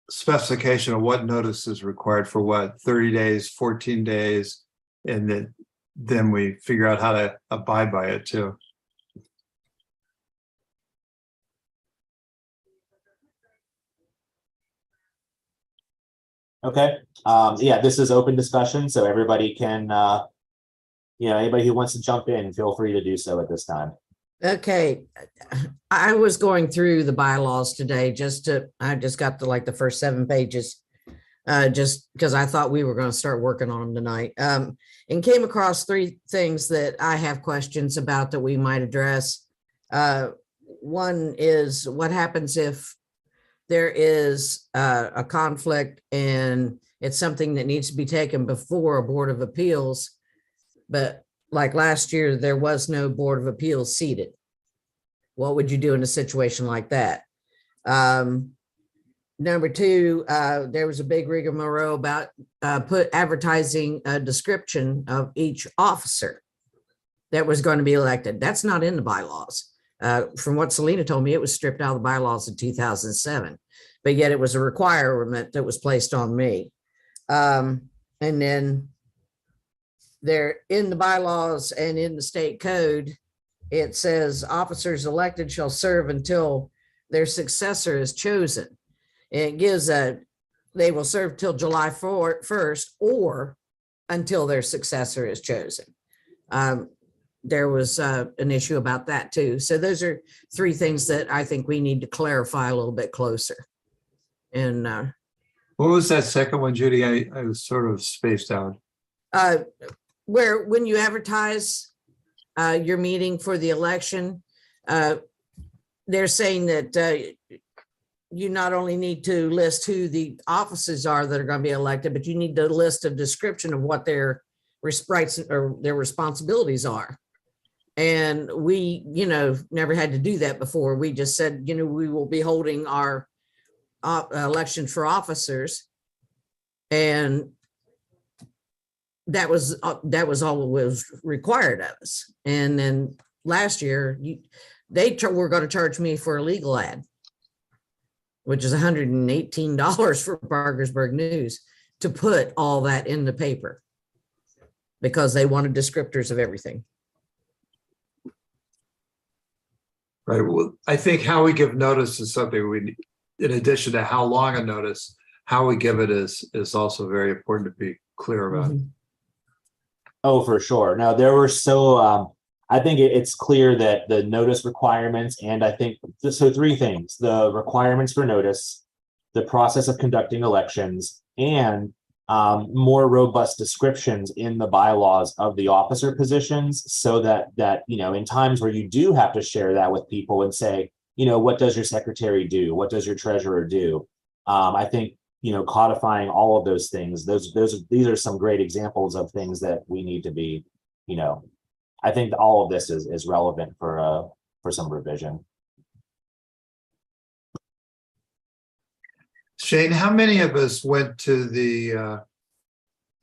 specification of what notice is required for what, 30 days, 14 days, and then we figure out how to abide by it too. Okay, yeah, this is open discussion, so everybody can, anybody who wants to jump in, feel free to do so at this time. Okay, I was going through the bylaws today I just got to like the first 7 pages. Just because I thought we were going to start working on them tonight. And came across 3 things that I have questions about that we might address. One is what happens if there is a conflict and it's something that needs to be taken before a Board of Appeals, but like last year, there was no Board of Appeals seated. What would you do in a situation like that? Number 2, there was a big rigmarole about advertising a description of each officer that was going to be elected. That's not in the bylaws. From what Selena told me, it was stripped out of the bylaws in 2007, but yet it was a requirement that was placed on me. And then there in the bylaws and in the state code, it says officers elected shall serve until their successor is chosen. And it gives they will serve till July 1st or until their successor is chosen. There was an issue about that too. So those are 3 things that I think we need to clarify a little bit closer. And What was that second one, Judy? I was sort of spaced out. where when you advertise your meeting for the election, they're saying that you not only need to list who the officers are that are going to be elected, but you need to list a description of what their rights or their responsibilities are. And we, never had to do that before. We just said, we will be holding our election for officers. And that was all that was required of us. And then last year, they were going to charge me for a legal ad, which is $118 for Parkersburg News, to put all that in the paper because they wanted descriptors of everything. Right. Well, I think how we give notice is something we need, in addition to how long a notice, how we give it is also very important to be clear about. Mhm. Oh, for sure. Now there were I think it's clear that the notice requirements, and I think so 3 things: the requirements for notice, the process of conducting elections, and more robust descriptions in the bylaws of the officer positions, so that in times where you do have to share that with people and say, what does your secretary do? What does your treasurer do? I think codifying all of those things, these are some great examples of things that we need to be, I think all of this is relevant for some revision. Shane, how many of us went to the,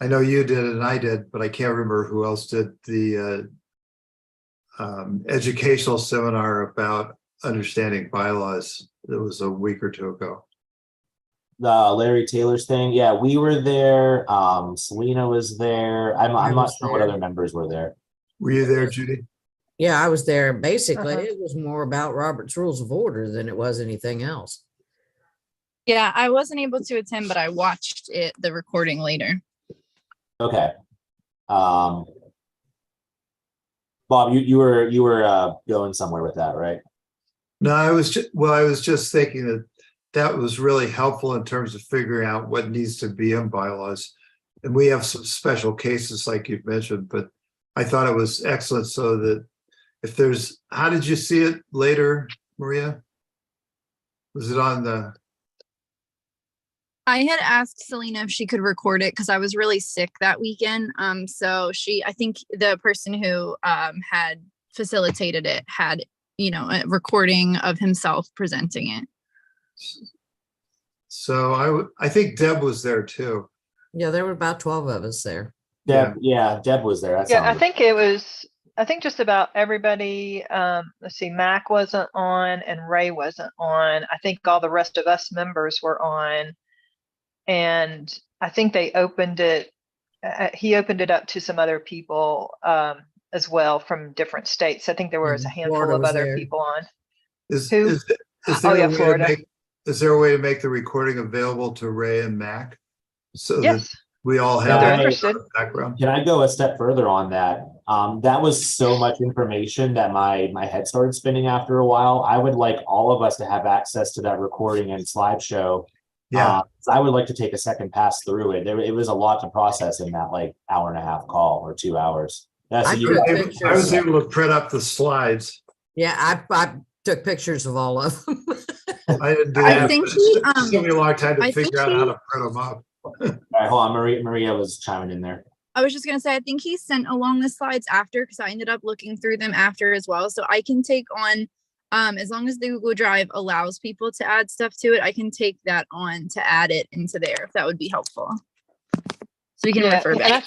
I know you did and I did, but I can't remember who else did the educational seminar about understanding bylaws. It was a week or 2 ago. The Larry Taylor's thing. Yeah, we were there. Selena was there. I'm not sure what other members were there. Were you there, Judy? Yeah, I was there. Basically, it was more about Robert's Rules of Order than it was anything else. Yeah, I wasn't able to attend, but I watched the recording later. Okay. Bob, you were going somewhere with that, right? No, I was just thinking that that was really helpful in terms of figuring out what needs to be in bylaws. And we have some special cases like you've mentioned, but I thought it was excellent so that if there's, how did you see it later, Maria? Was it on the, I had asked Selena if she could record it because I was really sick that weekend. So I think the person who had facilitated it had, a recording of himself presenting it. so I think Deb was there too. Yeah, there were about 12 of us there. Deb, yeah, Deb was there. That Yeah, I sounds- think just about everybody, let's see, Mac wasn't on and Ray wasn't on. I think all the rest of us members were on. And I think they opened it, he opened it up to some other people as well from different states. I think there was a handful Florida of was other there. people on. Is Who? is Oh, there yeah, a way to Florida. is there a way to make the recording available to Ray and Mac? So that Yes, we all if have they're Yeah, that interested. background. Can I go a step further on that? That was so much information that my head started spinning after a while. I would like all of us to have access to that recording and slideshow. Yeah. I would like to take a second pass through it. It was a lot to process in that like hour and a half call or 2 hours. Yeah, so I you took guys- pictures. I was able to print up the slides. Yeah, I took pictures of all of them. I didn't do I that. think but he, it took me a long time to I think figure out how he- to print them up. All right, hold on. Maria was chiming in there. I was just gonna say, I think he sent along the slides after because I ended up looking through them after as well. So I can take on, as long as the Google Drive allows people to add stuff to it, I can take that on to add it into there if that would be helpful. So we can Yeah, refer and back.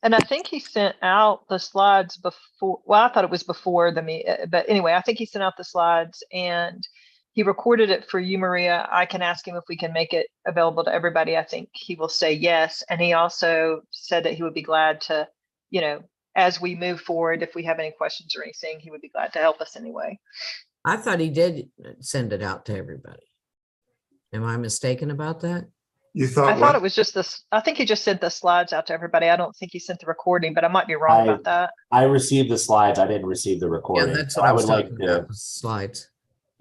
And I think he sent out the slides before, well, I thought it was before the meet, but anyway, I think he sent out the slides and he recorded it for you, Maria. I can ask him if we can make it available to everybody. I think he will say yes. And he also said that he would be glad to, as we move forward, if we have any questions or anything, he would be glad to help us anyway. I thought he did send it out to everybody. Am I mistaken about that? You I thought thought what? it was just this, I think he just sent the slides out to everybody. I don't think he sent the recording, but I might be wrong about that. I received the slides. I didn't receive the Yeah, recording. that's So what I I was would like talking to, about, slides.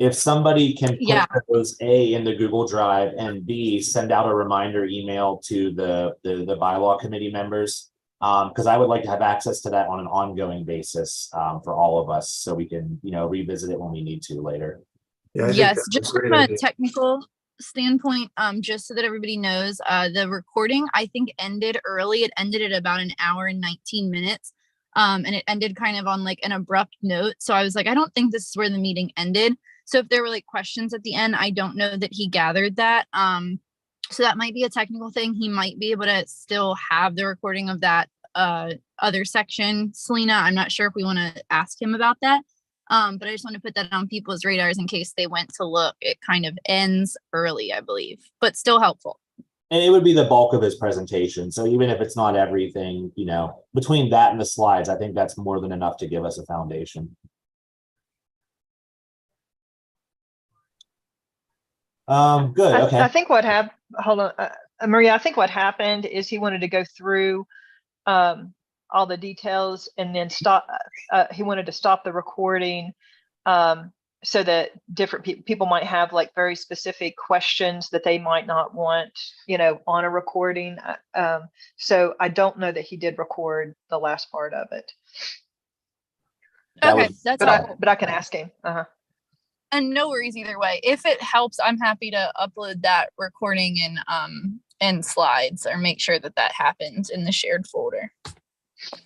if somebody can Yeah. put those A in the Google Drive and B, send out a reminder email to the bylaw committee members. Because I would like to have access to that on an ongoing basis for all of us, so we can, revisit it when we need to later. Yeah, I think Yes, that's just great from a idea. technical standpoint, just so that everybody knows, the recording I think ended early. It ended at about an hour and 19 minutes. And it ended kind of on like an abrupt note. So I was like, I don't think this is where the meeting ended. So if there were like questions at the end, I don't know that he gathered that. So that might be a technical thing. He might be able to still have the recording of that other section. Selena, I'm not sure if we want to ask him about that. But I just want to put that on people's radars in case they went to look. It kind of ends early, I believe, but still helpful. And it would be the bulk of his presentation. So even if it's not everything, between that and the slides, I think that's more than enough to give us a foundation. Good. Okay. I think what happened, hold on, Maria, I think what happened is he wanted to go through all the details and then stop, he wanted to stop the recording so that different people might have like very specific questions that they might not want, on a recording. So I don't know that he did record the last part of it, That Okay, was- that's but helpful. I can ask him. And no worries either way. If it helps, I'm happy to upload that recording and slides or make sure that happens in the shared folder.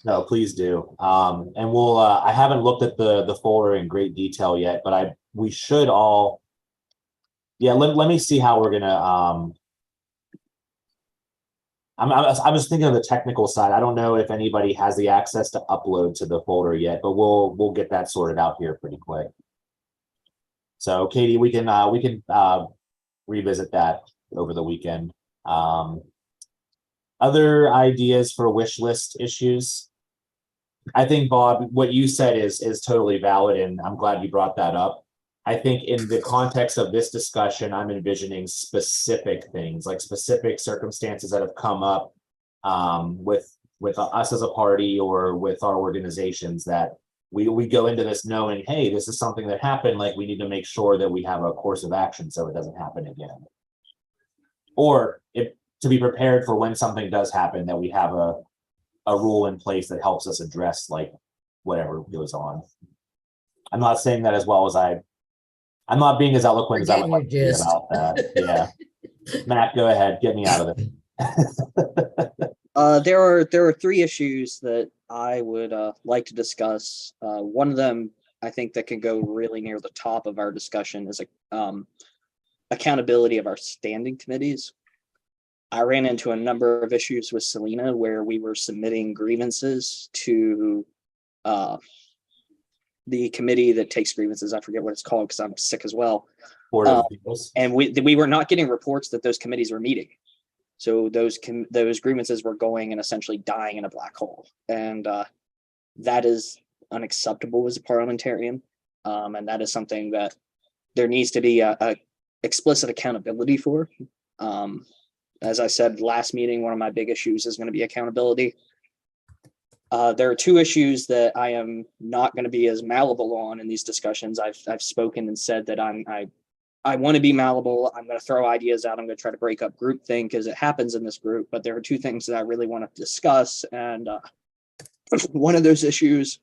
No, please do. And we'll, I haven't looked at the folder in great detail yet, but we should all, yeah, let me see how we're gonna, I was thinking of the technical side. I don't know if anybody has the access to upload to the folder yet, but we'll get that sorted out here pretty quick. So Katie, we can revisit that over the weekend. Other ideas for wish list issues? I think, Bob, what you said is totally valid, and I'm glad you brought that up. I think in the context of this discussion, I'm envisioning specific things, like specific circumstances that have come up with us as a party or with our organizations that we go into this knowing, hey, this is something that happened, like we need to make sure that we have a course of action so it doesn't happen again. Or if to be prepared for when something does happen, that we have a rule in place that helps us address like whatever goes on. I'm not saying that as well as I'm not being as eloquent as I would We're like getting to be your gist. about that. Yeah. Matt, go ahead, get me out of it. There are three issues that I would like to discuss. One of them, I think, that can go really near the top of our discussion is accountability of our standing committees. I ran into a number of issues with Selena where we were submitting grievances to the committee that takes grievances. I forget what it's called because I'm sick as well. Board of Appeals. And we were not getting reports that those committees were meeting. So those grievances were going and essentially dying in a black hole. And that is unacceptable as a parliamentarian. And that is something that there needs to be a explicit accountability for. As I said last meeting, one of my big issues is going to be accountability. There are two issues that I am not going to be as malleable on in these discussions. I've spoken and said that I want to be malleable. I'm going to throw ideas out. I'm going to try to break up groupthink as it happens in this group. But there are two things that I really want to discuss. And one of those issues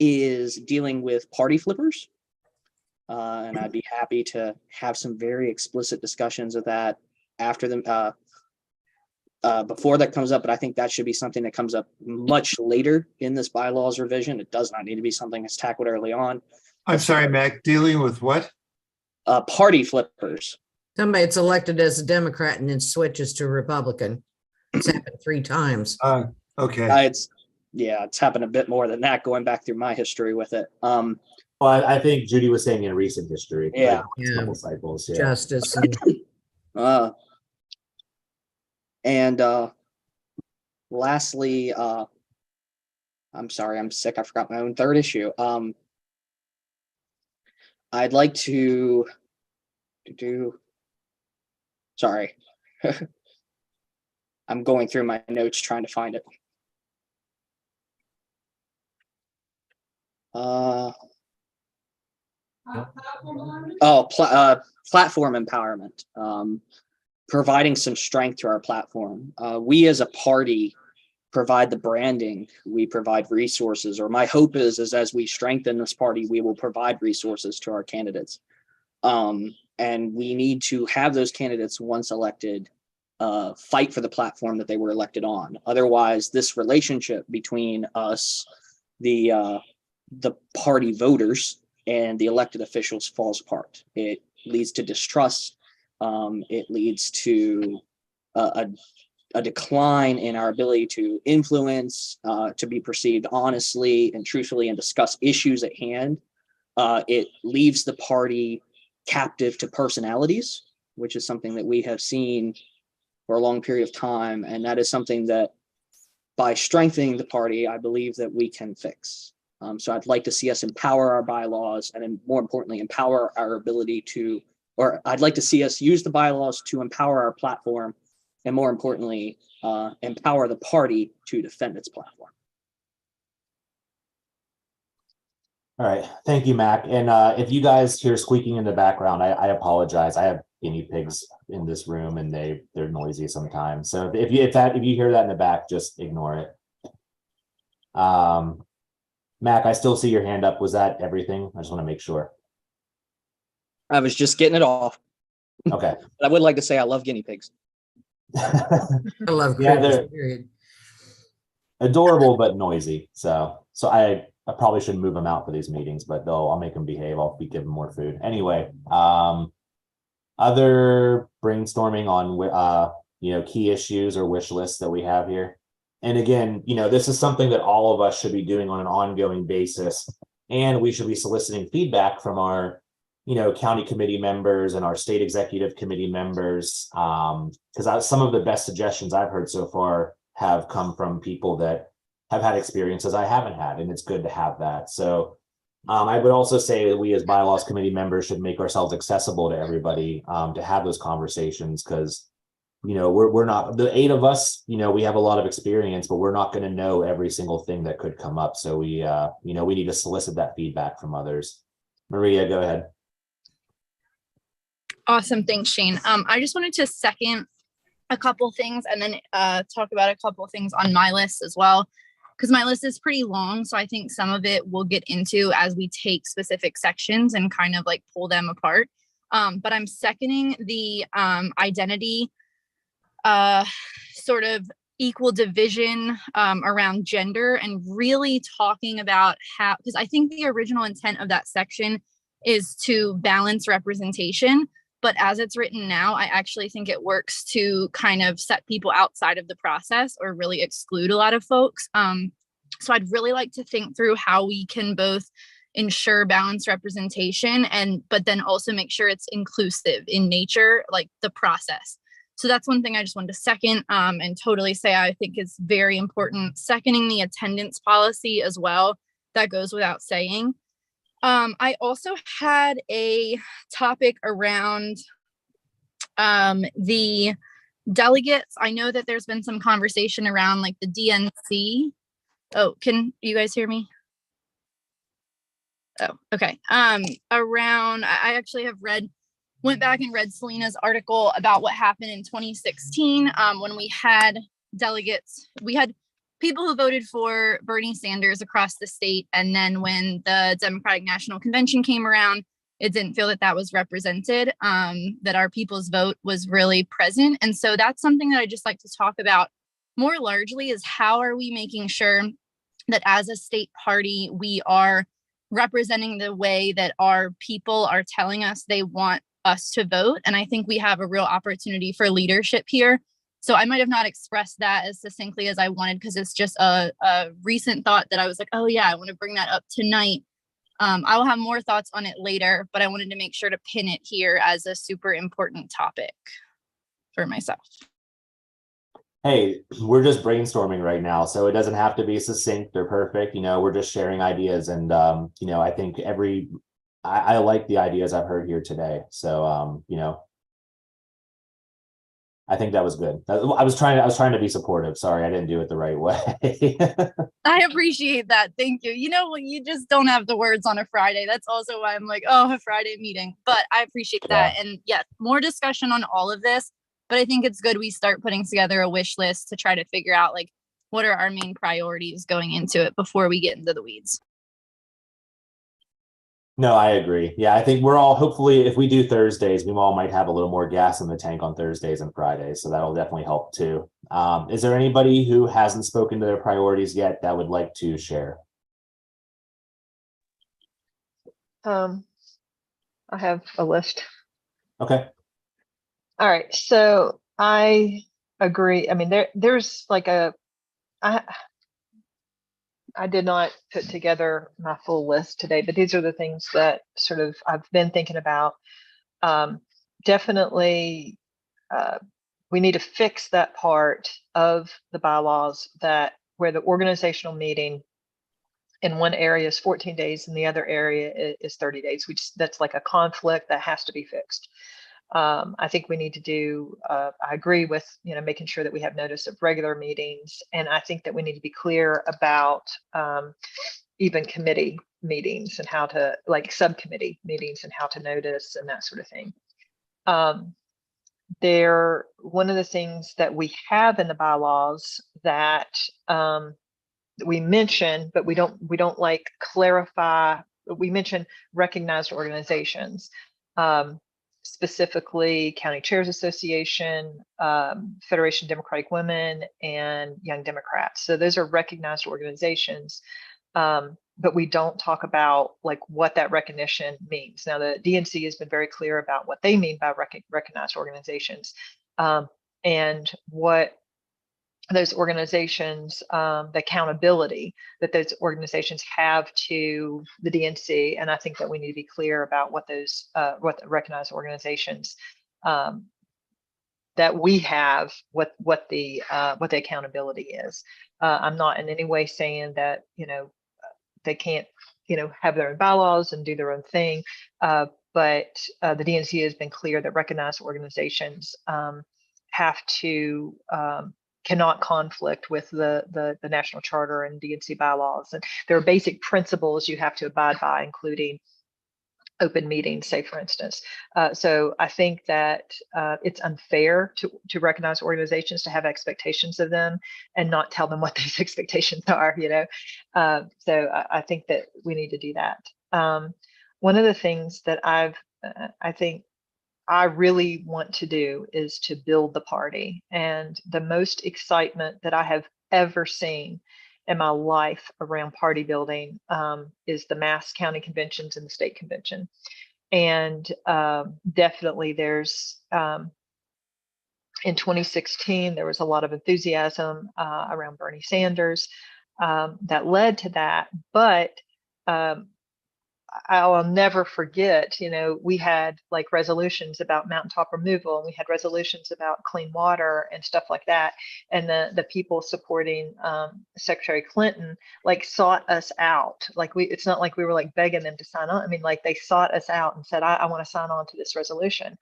is dealing with party flippers. And I'd be happy to have some very explicit discussions of that after them before that comes up. But I think that should be something that comes up much later in this bylaws revision. It does not need to be something that's tackled early on. I'm sorry, Mac, dealing with what? Party flippers. Somebody that's elected as a Democrat and then switches to Republican. It's happened 3 times. Okay. It's happened a bit more than that going back through my history with it. Well, I think Judy was saying in recent history. Yeah. Like, Yeah. couple cycles. Yeah. Justice. And lastly, I'm sorry, I'm sick. I forgot my own third issue. I'd like to do, sorry. I'm going through my notes trying to find it. Platform empowerment. Providing some strength to our platform. We as a party provide the branding, we provide resources, or my hope is as we strengthen this party, we will provide resources to our candidates. And we need to have those candidates, once elected, fight for the platform that they were elected on. Otherwise, this relationship between us, the party voters, and the elected officials falls apart. It leads to distrust. It leads to a decline in our ability to influence, to be perceived honestly and truthfully and discuss issues at hand. It leaves the party captive to personalities, which is something that we have seen for a long period of time. And that is something that by strengthening the party, I believe that we can fix. So I'd like to see us empower our bylaws and more importantly, empower our ability to, or I'd like to see us use the bylaws to empower our platform and more importantly, empower the party to defend its platform. All right, thank you, Mac. And if you guys hear squeaking in the background, I apologize. I have guinea pigs in this room, and they're noisy sometimes. So if you hear that in the back, just ignore it. Mac, I still see your hand up. Was that everything? I just want to make sure. I was just getting it off. Okay. But I would like to say I love guinea pigs. I love Yeah, critters, they're period. adorable but noisy. So I probably shouldn't move them out for these meetings, but I'll make them behave. I'll be giving more food. Anyway, other brainstorming on key issues or wish lists that we have here. And again, this is something that all of us should be doing on an ongoing basis, and we should be soliciting feedback from our county committee members and our state executive committee members, because some of the best suggestions I've heard so far have come from people that have had experiences I haven't had, and it's good to have that. So I would also say that we as bylaws committee members should make ourselves accessible to everybody to have those conversations, because we're not, the 8 of us, we have a lot of experience, but we're not going to know every single thing that could come up. So we need to solicit that feedback from others. Maria, go ahead. Awesome. Thanks, Shane. I just wanted to second a couple things and then talk about a couple things on my list as well, because my list is pretty long. So I think some of it we'll get into as we take specific sections and kind of like pull them apart. But I'm seconding the identity sort of equal division around gender, and really talking about how, because I think the original intent of that section is to balance representation. But as it's written now, I actually think it works to kind of set people outside of the process or really exclude a lot of folks. So I'd really like to think through how we can both ensure balanced representation but then also make sure it's inclusive in nature, like the process. So that's one thing I just wanted to second and totally say I think is very important. Seconding the attendance policy as well, that goes without saying. I also had a topic around the delegates. I know that there's been some conversation around like the DNC. Oh, can you guys hear me? Oh, okay. Around, I actually have went back and read Selena's article about what happened in 2016 when we had delegates. We had people who voted for Bernie Sanders across the state. And then when the Democratic National Convention came around, it didn't feel that that was represented, that our people's vote was really present. And so that's something that I just like to talk about more largely, is how are we making sure that as a state party, we are representing the way that our people are telling us they want us to vote. And I think we have a real opportunity for leadership here. So I might have not expressed that as succinctly as I wanted, because it's just a recent thought that I was like, oh yeah, I want to bring that up tonight. I will have more thoughts on it later, but I wanted to make sure to pin it here as a super important topic for myself. Hey, we're just brainstorming right now, so it doesn't have to be succinct or perfect. We're just sharing ideas, and I think I like the ideas I've heard here today. So I think that was good. I was trying to be supportive. Sorry, I didn't do it the right way. I appreciate that. Thank you. You just don't have the words on a Friday. That's also why I'm like, oh, a Friday meeting. But I appreciate that. And yeah, more discussion on all of this. But I think it's good we start putting together a wish list to try to figure out like what are our main priorities going into it before we get into the weeds. No, I agree. Yeah, I think we're all, hopefully, if we do Thursdays, we all might have a little more gas in the tank on Thursdays and Fridays. So that'll definitely help too. Is there anybody who hasn't spoken to their priorities yet that would like to share? I have a list. Okay. All right. So I agree. I mean, there's like I did not put together my full list today, but these are the things that sort of I've been thinking about. Definitely, we need to fix that part of the bylaws where the organizational meeting in one area is 14 days and the other area is 30 days, that's like a conflict that has to be fixed. I think we need to do, I agree with, making sure that we have notice of regular meetings. And I think that we need to be clear about even committee meetings and how to, like subcommittee meetings and how to notice and that sort of thing. One of the things that we have in the bylaws that we mention, but we don't like clarify, we mention recognized organizations. Specifically County Chairs Association, Federation of Democratic Women, and Young Democrats. So those are recognized organizations, but we don't talk about like what that recognition means. Now the DNC has been very clear about what they mean by recognized organizations, and what those organizations, the accountability that those organizations have to the DNC. And I think that we need to be clear about what those, what the recognized organizations that we have, what the accountability is. I'm not in any way saying that, they can't, have their own bylaws and do their own thing. But the DNC has been clear that recognized organizations have to cannot conflict with the national charter and DNC bylaws. And there are basic principles you have to abide by, including open meetings, say, for instance. So I think that it's unfair to recognize organizations, to have expectations of them and not tell them what those expectations are, you know. So I think that we need to do that. One of the things that I think I really want to do is to build the party. And the most excitement that I have ever seen in my life around party building is the mass county conventions and the state convention. And definitely there's, in 2016, there was a lot of enthusiasm around Bernie Sanders that led to that. But I'll never forget, you know, we had like resolutions about mountaintop removal, and we had resolutions about clean water and stuff like that. And the people supporting Secretary Clinton like sought us out. Like it's not like we were like begging them to sign on. I mean, like they sought us out and said, I want to sign on to this resolution.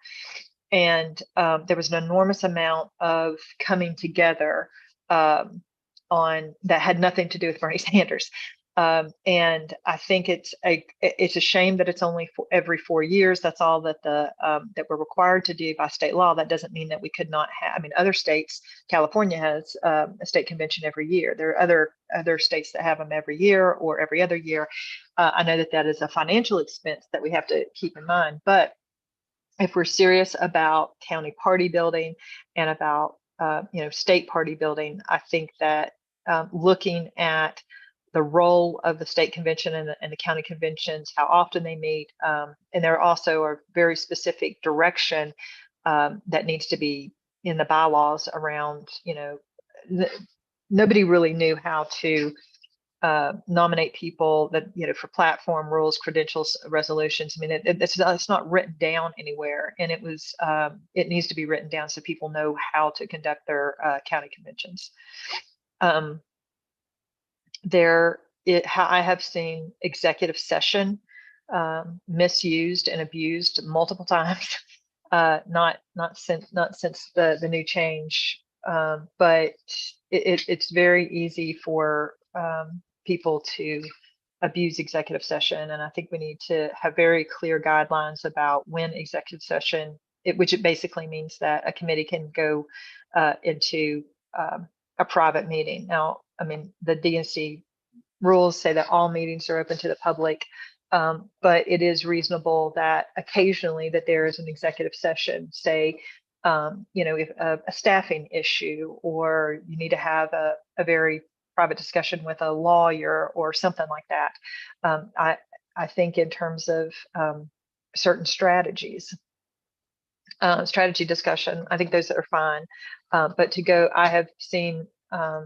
And there was an enormous amount of coming together on that had nothing to do with Bernie Sanders. And I think it's a shame that it's only every 4 years. That's all that that we're required to do by state law. That doesn't mean that we could not have. I mean, other states, California has a state convention every year. There are other states that have them every year or every other year. I know that is a financial expense that we have to keep in mind. But if we're serious about county party building and about state party building, I think that looking at the role of the state convention and the county conventions, how often they meet, and there also are very specific direction that needs to be in the bylaws around, nobody really knew how to nominate people that, for platform rules, credentials, resolutions. I mean, it's not written down anywhere, and it needs to be written down so people know how to conduct their county conventions. I have seen executive session misused and abused multiple times. Not since the new change, but it's very easy for people to abuse executive session, and I think we need to have very clear guidelines about when executive session, which it basically means that a committee can go into a private meeting. Now, I mean, the DNC rules say that all meetings are open to the public, but it is reasonable that occasionally that there is an executive session, say, if a staffing issue, or you need to have a very private discussion with a lawyer or something like that. I think in terms of certain strategies, strategy discussion, I think those are fine. But I have seen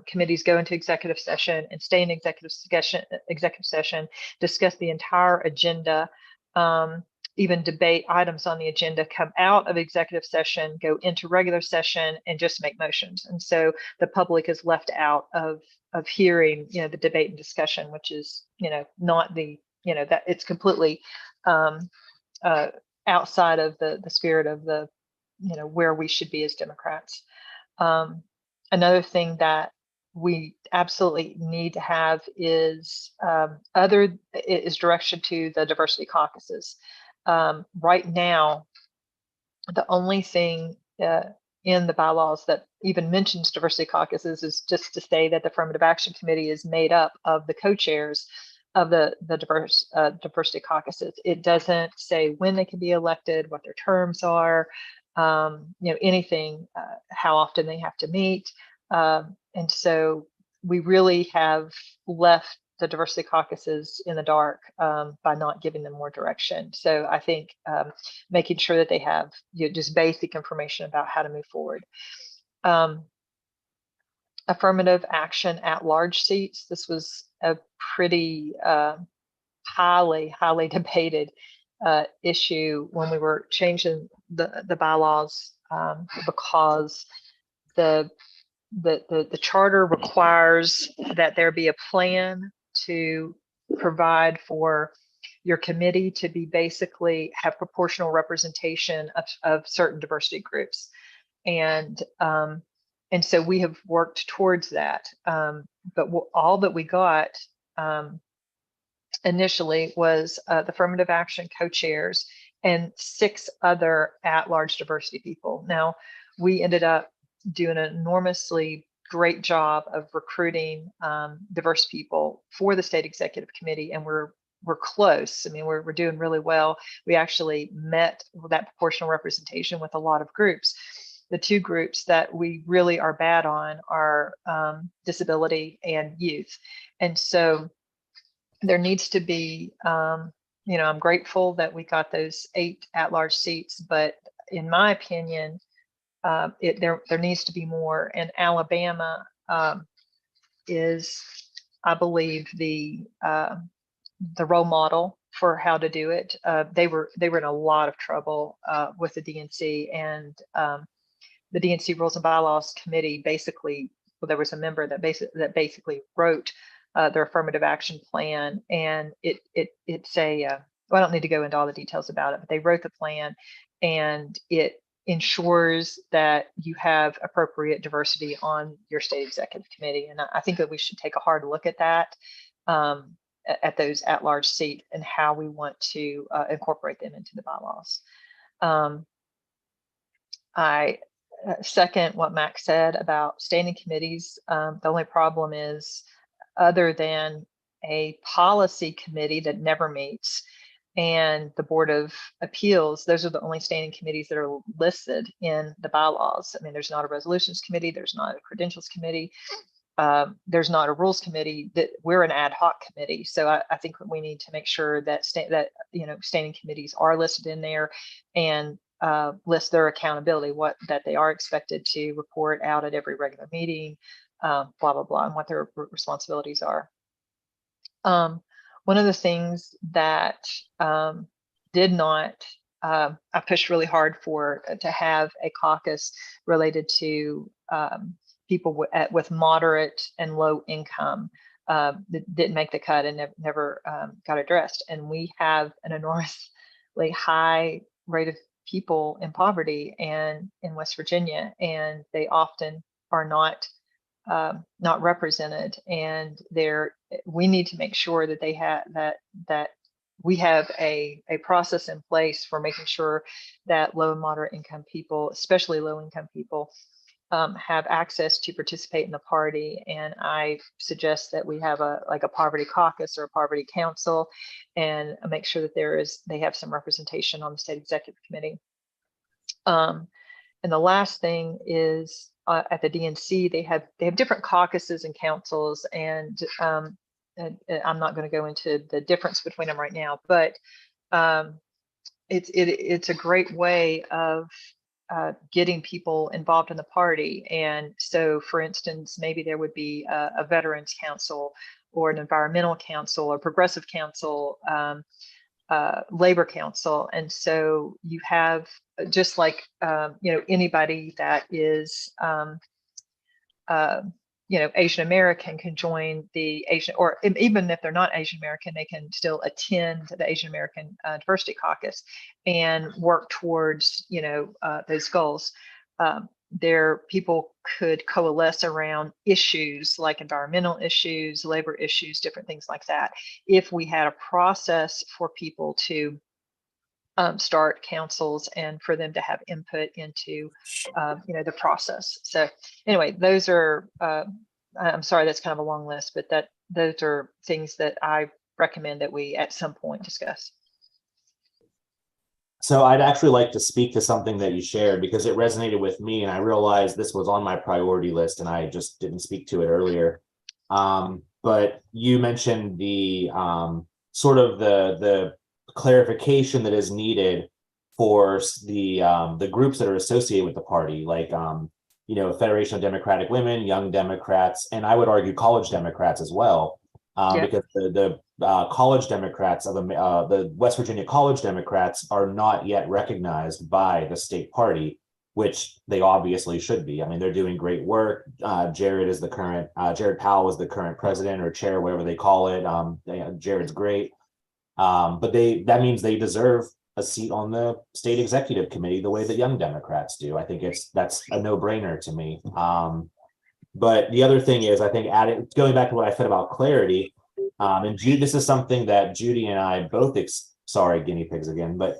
committees go into executive session and stay in executive session, discuss the entire agenda, even debate items on the agenda, come out of executive session, go into regular session, and just make motions. And so the public is left out of hearing, the debate and discussion, which is, not that it's completely outside of the spirit of the, where we should be as Democrats. Another thing that we absolutely need to have is direction to the diversity caucuses. Right now, the only thing in the bylaws that even mentions diversity caucuses is just to say that the Affirmative Action Committee is made up of the co-chairs of the diversity caucuses. It doesn't say when they can be elected, what their terms are, anything, how often they have to meet. And so we really have left the diversity caucuses in the dark by not giving them more direction. So I think making sure that they have just basic information about how to move forward. Affirmative action at large seats. This was a pretty highly debated issue when we were changing the bylaws, because the charter requires that there be a plan to provide for your committee to be basically have proportional representation of certain diversity groups. And so we have worked towards that. But all that we got initially was the affirmative action co-chairs and 6 other at-large diversity people. Now, we ended up doing an enormously great job of recruiting diverse people for the state executive committee, and we're close. I mean, we're doing really well. We actually met that proportional representation with a lot of groups. The 2 groups that we really are bad on are disability and youth. And so there needs to be, I'm grateful that we got those 8 at-large seats, but in my opinion, there needs to be more. And Alabama is, I believe, the role model for how to do it. They were in a lot of trouble with the DNC, and the DNC Rules and Bylaws Committee basically, well, there was a member that basically wrote their affirmative action plan, and it's a well, I don't need to go into all the details about it, but they wrote the plan, and it ensures that you have appropriate diversity on your state executive committee. And I think that we should take a hard look at that, at those at-large seats, and how we want to incorporate them into the bylaws. I second what Max said about standing committees. The only problem is, other than a policy committee that never meets and the Board of Appeals, those are the only standing committees that are listed in the bylaws. I mean, there's not a resolutions committee, there's not a credentials committee, there's not a rules committee. That we're an ad hoc committee. So I think we need to make sure that standing committees are listed in there, and list their accountability, that they are expected to report out at every regular meeting, blah, blah, blah, and what their responsibilities are. One of the things that did not, I pushed really hard for to have a caucus related to people with moderate and low income, that didn't make the cut and never got addressed. And we have an enormously high rate of people in poverty and in West Virginia, and they often are not represented. And we need to make sure that they have that we have a process in place for making sure that low and moderate income people, especially low income people, have access to participate in the party. And I suggest that we have a poverty caucus or a poverty council, and make sure that they have some representation on the state executive committee. And the last thing is, at the DNC, they have different caucuses and councils, and I'm not going to go into the difference between them right now, but it's a great way of getting people involved in the party. And so, for instance, maybe there would be a veterans council, or an environmental council, or progressive council, labor council. And so you have, just like anybody that is Asian American can join the Asian, or even if they're not Asian American, they can still attend the Asian American Diversity Caucus and work towards those goals. People could coalesce around issues like environmental issues, labor issues, different things like that, if we had a process for people to start councils and for them to have input into the process. So anyway, those are I'm sorry, that's kind of a long list, but those are things that I recommend that we at some point discuss. So I'd actually like to speak to something that you shared, because it resonated with me, and I realized this was on my priority list and I just didn't speak to it earlier. But you mentioned the sort of the clarification that is needed for the groups that are associated with the party, like Federation of Democratic Women, Young Democrats, and I would argue college Democrats as well, because the college Democrats of the West Virginia college Democrats are not yet recognized by the state party, which they obviously should be. I mean, they're doing great work. Jared Powell is the current president or chair, whatever they call it. Jared's great. But that means they deserve a seat on the state executive committee the way that Young Democrats do. I think that's a no-brainer to me. But the other thing is, I think going back to what I said about clarity, and Judy, this is something that Judy and I both, sorry, guinea pigs again, but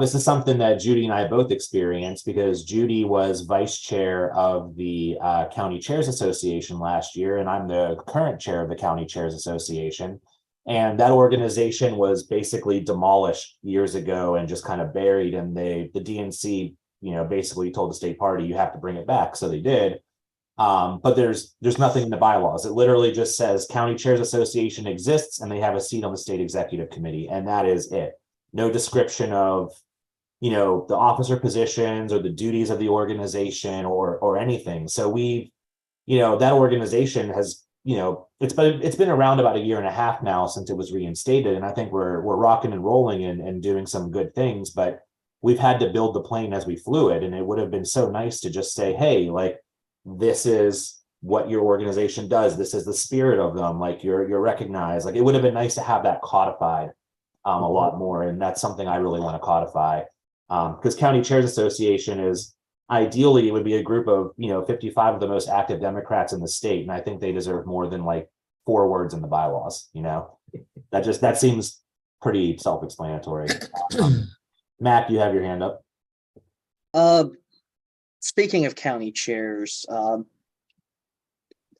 this is something that Judy and I both experienced because Judy was vice chair of the County Chairs Association last year, and I'm the current chair of the County Chairs Association. And that organization was basically demolished years ago and just kind of buried. And the DNC, basically told the state party, you have to bring it back. So they did. But there's nothing in the bylaws. It literally just says County Chairs Association exists and they have a seat on the state executive committee. And that is it. No description of, the officer positions or the duties of the organization or anything. So that organization has, it's been around about 1.5 years now since it was reinstated. And I think we're rocking and rolling and doing some good things, but we've had to build the plane as we flew it. And it would have been so nice to just say, hey, like, this is what your organization does. This is the spirit of them. Like you're recognized. Like it would have been nice to have that codified a lot more. And that's something I really want to codify. Because County Chairs Association is ideally, it would be a group of 55 of the most active Democrats in the state, and I think they deserve more than like 4 words in the bylaws. That seems pretty self-explanatory. Matt, you have your hand up. Speaking of county chairs,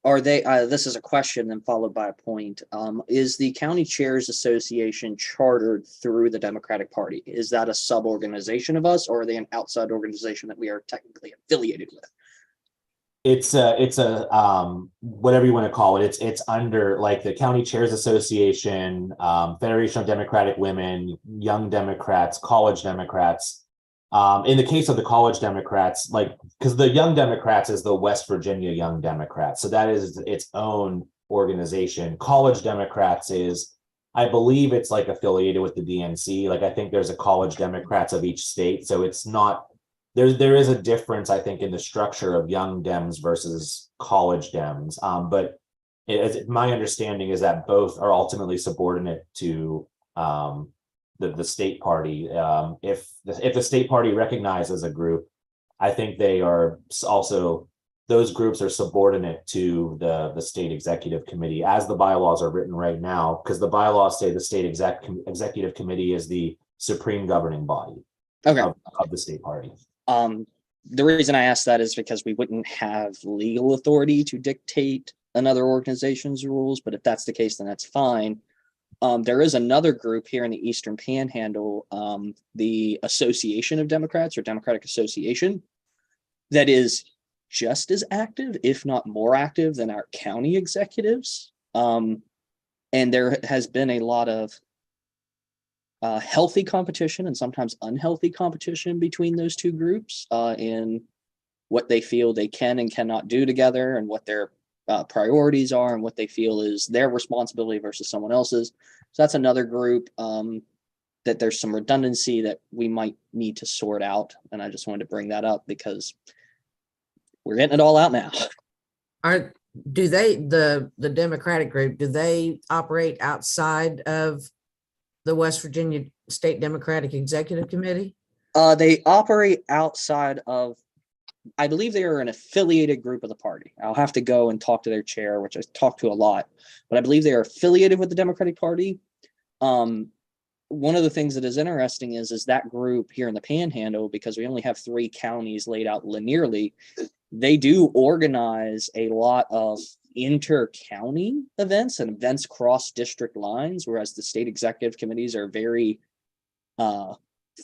are they? This is a question then followed by a point. Is the County Chairs Association chartered through the Democratic Party? Is that a sub-organization of us, or are they an outside organization that we are technically affiliated with? It's a whatever you want to call it. It's under like the County Chairs Association, Federation of Democratic Women, Young Democrats, College Democrats. In the case of the College Democrats, because the Young Democrats is the West Virginia Young Democrats, so that is its own organization. College Democrats is, I believe it's like affiliated with the DNC. Like I think there's a College Democrats of each state, so it's not. There is a difference, I think, in the structure of Young Dems versus College Dems. But my understanding is that both are ultimately subordinate to the state party. If the state party recognizes a group, I think they are also, those groups are subordinate to the state executive committee as the bylaws are written right now, because the bylaws say the state executive committee is the supreme governing body of the state party. The reason I asked that is because we wouldn't have legal authority to dictate another organization's rules, but if that's the case, then that's fine. There is another group here in the Eastern Panhandle, the Association of Democrats or Democratic Association, that is just as active, if not more active than our county executives. And there has been a lot of healthy competition and sometimes unhealthy competition between those two groups in what they feel they can and cannot do together and what their priorities are and what they feel is their responsibility versus someone else's. So that's another group that there's some redundancy that we might need to sort out. And I just wanted to bring that up because we're getting it all out now. Do they, the Democratic group, do they operate outside of the West Virginia State Democratic Executive Committee? They operate outside of, I believe they are an affiliated group of the party. I'll have to go and talk to their chair, which I talk to a lot, but I believe they are affiliated with the Democratic Party. One of the things that is interesting is that group here in the Panhandle, because we only have 3 counties laid out linearly, they do organize a lot of inter-county events and events cross district lines, whereas the state executive committees are very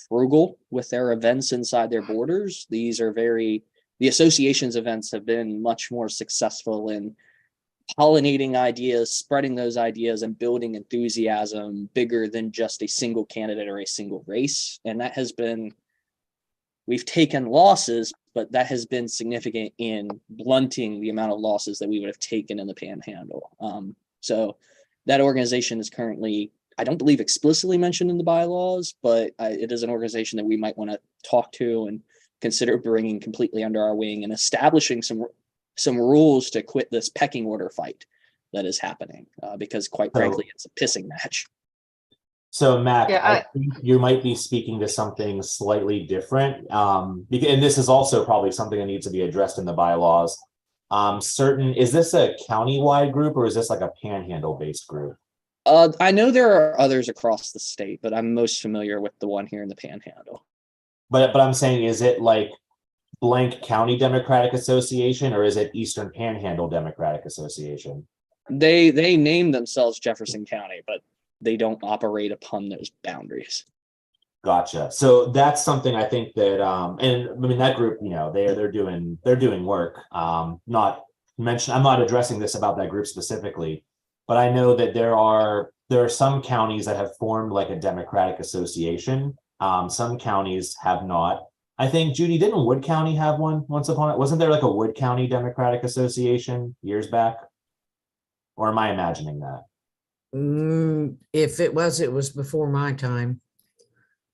frugal with their events inside their borders. The association's events have been much more successful in pollinating ideas, spreading those ideas, and building enthusiasm bigger than just a single candidate or a single race. And that has been, we've taken losses, but that has been significant in blunting the amount of losses that we would have taken in the Panhandle. So that organization is currently, I don't believe explicitly mentioned in the bylaws, but it is an organization that we might want to talk to and consider bringing completely under our wing and establishing some rules to quit this pecking order fight that is happening, because quite frankly, it's a pissing match. So Mac, Yeah, I think you might be speaking to something slightly different. And this is also probably something that needs to be addressed in the bylaws. Is this a county-wide group or is this like a panhandle-based group? I know there are others across the state, but I'm most familiar with the one here in the Panhandle. But I'm saying, is it like blank County Democratic Association or is it Eastern Panhandle Democratic Association? They name themselves Jefferson County, but they don't operate upon those boundaries. Gotcha. So that's something I think that and I mean that group, you know, they're doing work. I'm not addressing this about that group specifically, but I know that there are some counties that have formed like a Democratic association. Some counties have not. I think, Judy, didn't Wood County have one once upon it? Wasn't there like a Wood County Democratic Association years back? Or am I imagining that? If it was before my time.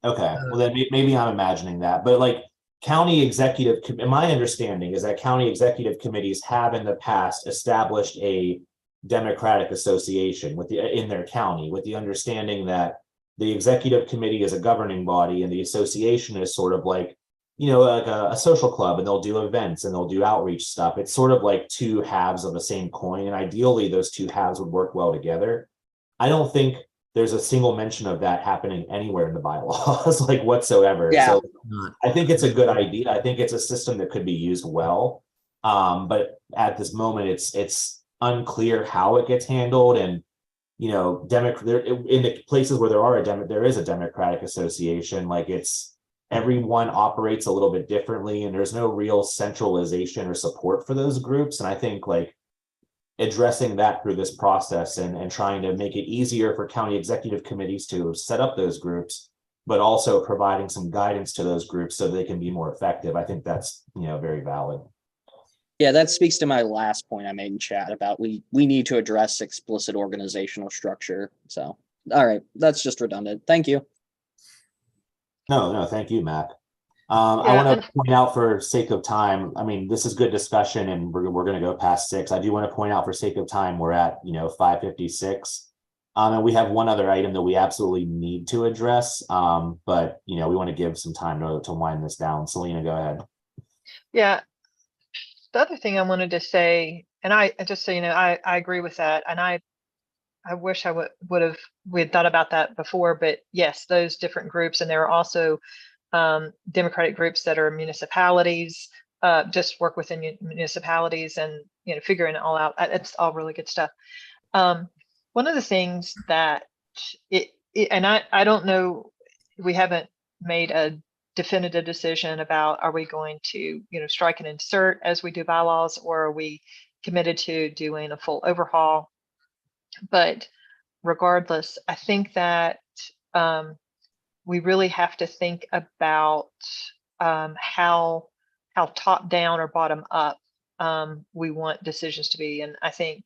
Okay, well then maybe I'm imagining that, but like county executive, my understanding is that county executive committees have in the past established a Democratic association in their county with the understanding that the executive committee is a governing body and the association is sort of like, you know, like a social club, and they'll do events and they'll do outreach stuff. It's sort of like two halves of the same coin, and ideally those two halves would work well together. I don't think there's a single mention of that happening anywhere in the bylaws, like whatsoever. Yeah. So I think it's a good idea. I think it's a system that could be used well. But at this moment, it's unclear how it gets handled. And, you know, in the places where there is a Democratic association, like everyone operates a little bit differently and there's no real centralization or support for those groups. And I think like addressing that through this process and trying to make it easier for county executive committees to set up those groups, but also providing some guidance to those groups so they can be more effective. I think that's, you know, very valid. Yeah, that speaks to my last point I made in chat about we need to address explicit organizational structure. So, all right, that's just redundant. Thank you. No, thank you, Mac. I want to point out for sake of time, I mean, this is good discussion and we're going to go past 6. I do want to point out for sake of time, we're at, 5:56. And we have one other item that we absolutely need to address. But, we want to give some time to wind this down. Selena, go ahead. Yeah. The other thing I wanted to say, and I just so you know, I agree with that. And I wish I we had thought about that before, but yes, those different groups. And there are also Democratic groups that are municipalities, just work within municipalities and, figuring it all out. It's all really good stuff. One of the things that and I don't know, we haven't made a definitive decision about, are we going to, strike and insert as we do bylaws, or are we committed to doing a full overhaul? But regardless, I think that we really have to think about how top down or bottom up we want decisions to be. And I think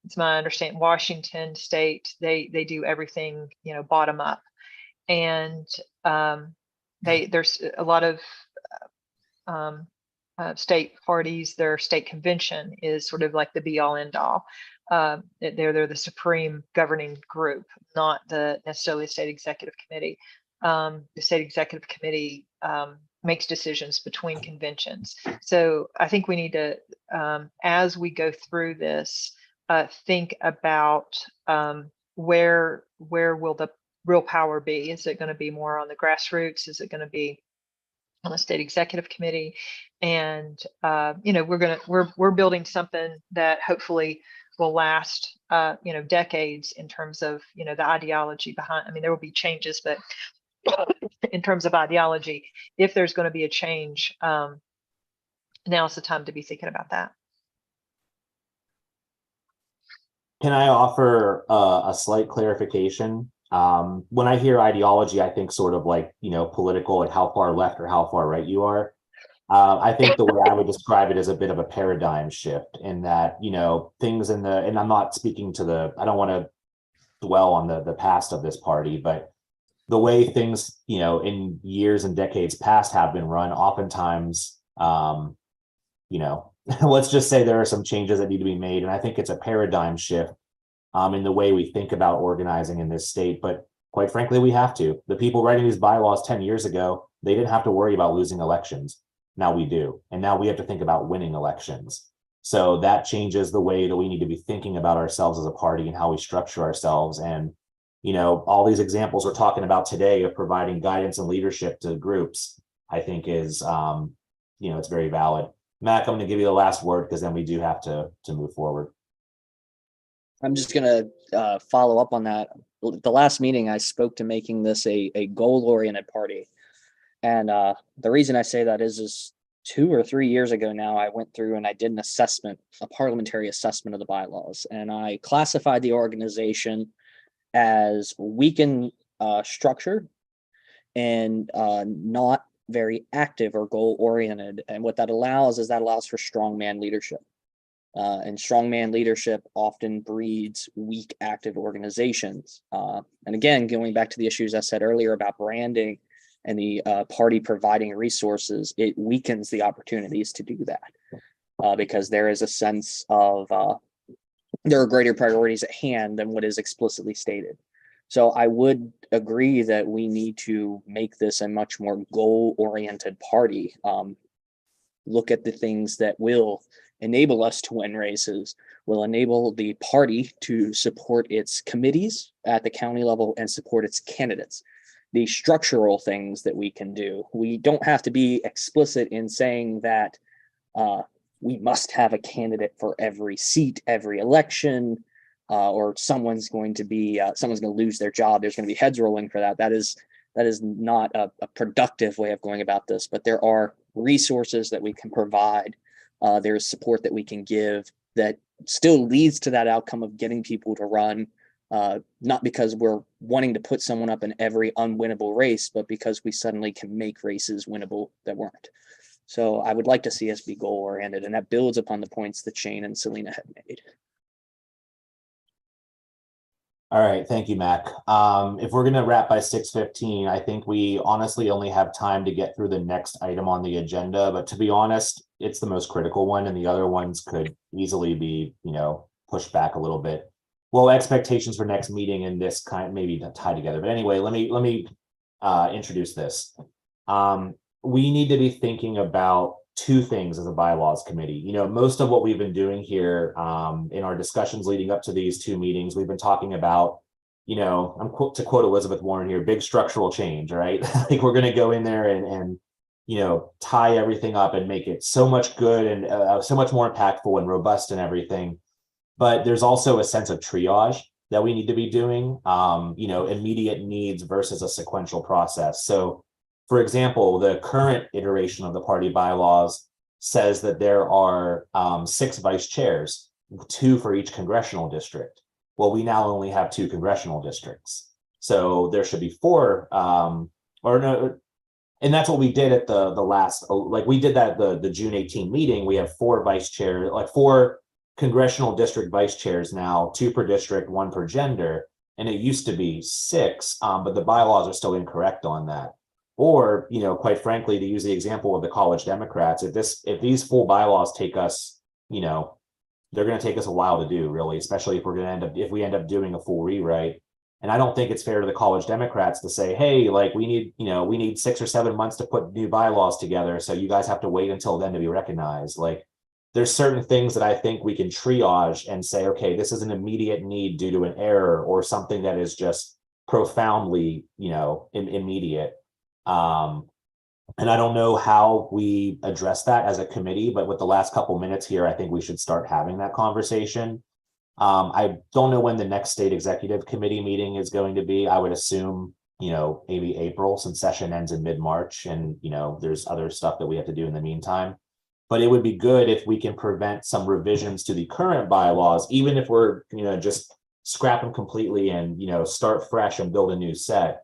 it's my understanding Washington State, they do everything, bottom up. And there's a lot of state parties, their state convention is sort of like the be all end all. They're the supreme governing group, not necessarily the state executive committee. The state executive committee makes decisions between conventions. So I think we need to, as we go through this, think about where will the real power be? Is it going to be more on the grassroots? Is it going to be on the state executive committee? And we're building something that hopefully will last decades in terms of the ideology behind. I mean, there will be changes, but in terms of ideology, if there's going to be a change, now's the time to be thinking about that. Can I offer a slight clarification? When I hear ideology, I think sort of like, political and how far left or how far right you are. I think the way I would describe it is a bit of a paradigm shift in that, things and I'm not speaking to I don't want to dwell on the past of this party, but the way things, in years and decades past have been run, oftentimes, let's just say there are some changes that need to be made. And I think it's a paradigm shift in the way we think about organizing in this state. But quite frankly, we have to. The people writing these bylaws 10 years ago, they didn't have to worry about losing elections. Now we do. And now we have to think about winning elections. So that changes the way that we need to be thinking about ourselves as a party and how we structure ourselves. And, all these examples we're talking about today of providing guidance and leadership to groups, I think is, it's very valid. Mac, I'm going to give you the last word because then we do have to move forward. I'm just gonna follow up on that. The last meeting, I spoke to making this a goal-oriented party. And the reason I say that is 2 or 3 years ago now, I went through and I did an assessment, a parliamentary assessment of the bylaws. And I classified the organization as weak in structure and not very active or goal-oriented. And what that allows is that allows for strongman leadership. And strongman leadership often breeds weak, active organizations. And again, going back to the issues I said earlier about branding and the party providing resources, it weakens the opportunities to do that because there is a sense of there are greater priorities at hand than what is explicitly stated. So I would agree that we need to make this a much more goal-oriented party. Look at the things that will enable us to win races, will enable the party to support its committees at the county level and support its candidates. The structural things that we can do. We don't have to be explicit in saying that we must have a candidate for every seat, every election, or someone's going to lose their job. There's going to be heads rolling for that. That is not a productive way of going about this, but there are resources that we can provide. There's support that we can give that still leads to that outcome of getting people to run, not because we're wanting to put someone up in every unwinnable race, but because we suddenly can make races winnable that weren't. So I would like to see us be goal-oriented, and that builds upon the points that Shane and Selena had made. All right, thank you, Mac. If we're going to wrap by 6:15, I think we honestly only have time to get through the next item on the agenda. But to be honest, it's the most critical one, and the other ones could easily be, pushed back a little bit. Well, expectations for next meeting and this kind maybe tie together. But anyway, let me introduce this. We need to be thinking about two things as a bylaws committee. Most of what we've been doing here in our discussions leading up to these two meetings, we've been talking about, to quote Elizabeth Warren here, big structural change, right? Like we're going to go in there and tie everything up and make it so much good and so much more impactful and robust and everything. But there's also a sense of triage that we need to be doing, immediate needs versus a sequential process. So for example, the current iteration of the party bylaws says that there are 6 vice chairs, 2 for each congressional district. Well, we now only have 2 congressional districts. So there should be 4, and that's what we did at the last, like we did that at the June 18 meeting. We have 4 vice chairs, like 4 congressional district vice chairs now, 2 per district, 1 per gender. And it used to be 6, but the bylaws are still incorrect on that. Or, quite frankly, to use the example of the college Democrats, if these full bylaws take us, they're going to take us a while to do, really, especially if we end up doing a full rewrite. And I don't think it's fair to the college Democrats to say, hey, like we need 6 or 7 months to put new bylaws together. So you guys have to wait until then to be recognized. Like there's certain things that I think we can triage and say, okay, this is an immediate need due to an error or something that is just profoundly, immediate. And I don't know how we address that as a committee, but with the last couple minutes here, I think we should start having that conversation. I don't know when the next state executive committee meeting is going to be. I would assume, maybe April, since session ends in mid-March and, there's other stuff that we have to do in the meantime. But it would be good if we can prevent some revisions to the current bylaws, even if we're, just scrap them completely and, start fresh and build a new set.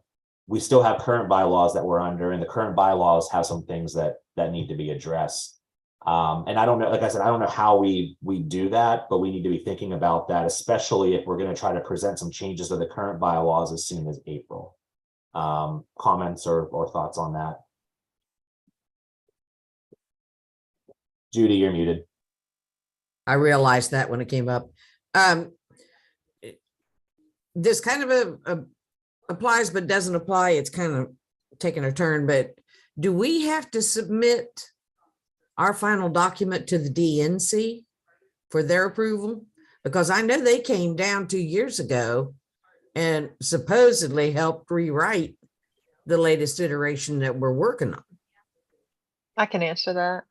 We still have current bylaws that we're under, and the current bylaws have some things that need to be addressed. And I don't know, like I said, I don't know how we do that, but we need to be thinking about that, especially if we're going to try to present some changes to the current bylaws as soon as April. Comments or thoughts on that? Judy, you're muted. I realized that when it came up. This kind of applies but doesn't apply, it's kind of taking a turn, but do we have to submit our final document to the DNC for their approval? Because I know they came down 2 years ago and supposedly helped rewrite the latest iteration that we're working on. I can answer that.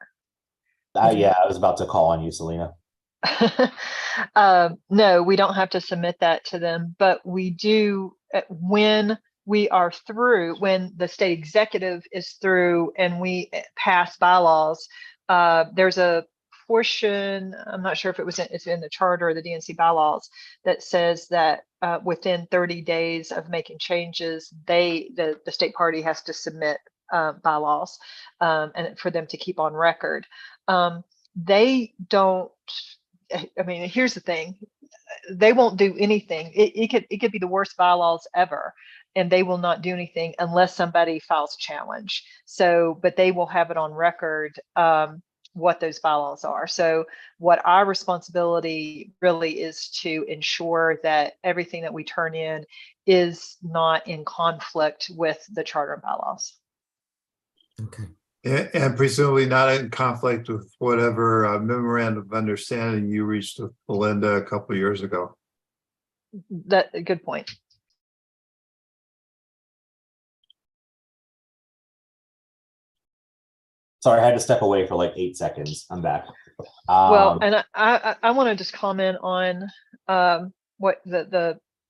Yeah, I was about to call on you, Selena. No, we don't have to submit that to them, but we do when we are through, when the state executive is through and we pass bylaws. There's a portion, I'm not sure if it's in the charter or the DNC bylaws, that says that within 30 days of making changes, the state party has to submit bylaws and for them to keep on record. They don't. I mean, here's the thing. They won't do anything. It could be the worst bylaws ever, and they will not do anything unless somebody files a challenge. So, but they will have it on record what those bylaws are. So what our responsibility really is to ensure that everything that we turn in is not in conflict with the charter and bylaws. Okay. And presumably not in conflict with whatever memorandum of understanding you reached with Belinda a couple of years ago. That good point. Sorry, I had to step away for like 8 seconds. I'm back. Well, and I want to just comment on what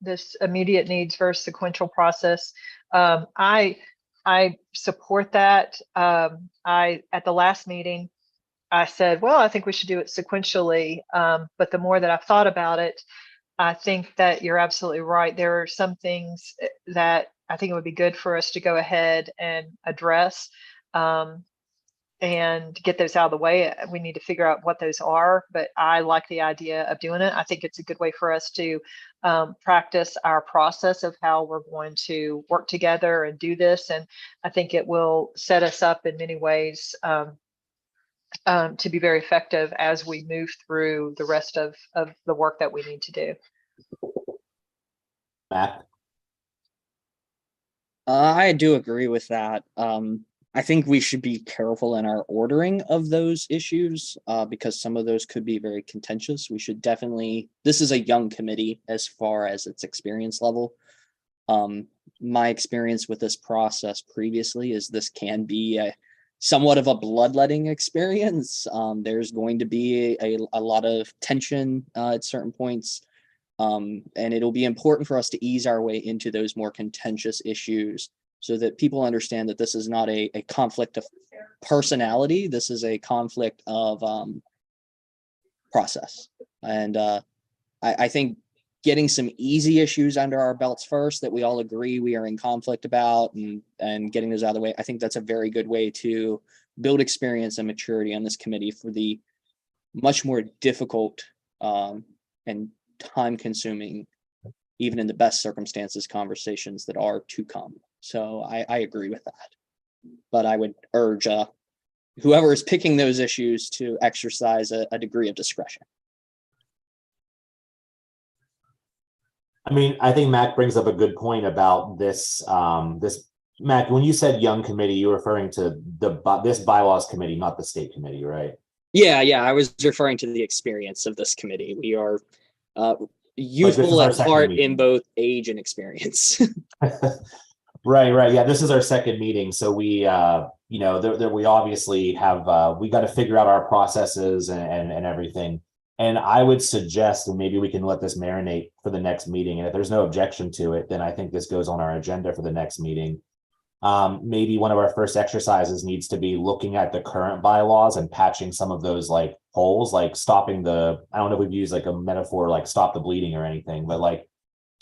this immediate needs versus sequential process. I support that. At the last meeting, I said, well, I think we should do it sequentially. But the more that I've thought about it, I think that you're absolutely right. There are some things that I think it would be good for us to go ahead and address and get those out of the way. We need to figure out what those are, but I like the idea of doing it. I think it's a good way for us to practice our process of how we're going to work together and do this. And I think it will set us up in many ways to be very effective as we move through the rest of the work that we need to do. Matt? I do agree with that. I think we should be careful in our ordering of those issues because some of those could be very contentious. We should definitely, this is a young committee as far as its experience level. My experience with this process previously is this can be somewhat of a bloodletting experience. There's going to be a lot of tension at certain points. And it'll be important for us to ease our way into those more contentious issues so that people understand that this is not a conflict of personality. This is a conflict of process. And I think getting some easy issues under our belts first that we all agree we are in conflict about and getting those out of the way, I think that's a very good way to build experience and maturity on this committee for the much more difficult and time-consuming, even in the best circumstances, conversations that are to come. So I agree with that. But I would urge whoever is picking those issues to exercise a degree of discretion. I mean, I think Mac brings up a good point about this. Mac, when you said young committee, you're referring to this bylaws committee, not the state committee, right? Yeah. I was referring to the experience of this committee. We are youthful at heart in both age and experience. Right. Yeah, this is our second meeting. So we, we obviously have, we got to figure out our processes and everything. And I would suggest, and maybe we can let this marinate for the next meeting. And if there's no objection to it, then I think this goes on our agenda for the next meeting. Maybe one of our first exercises needs to be looking at the current bylaws and patching some of those like holes, like stopping I don't know if we've used like a metaphor, like stop the bleeding or anything, but like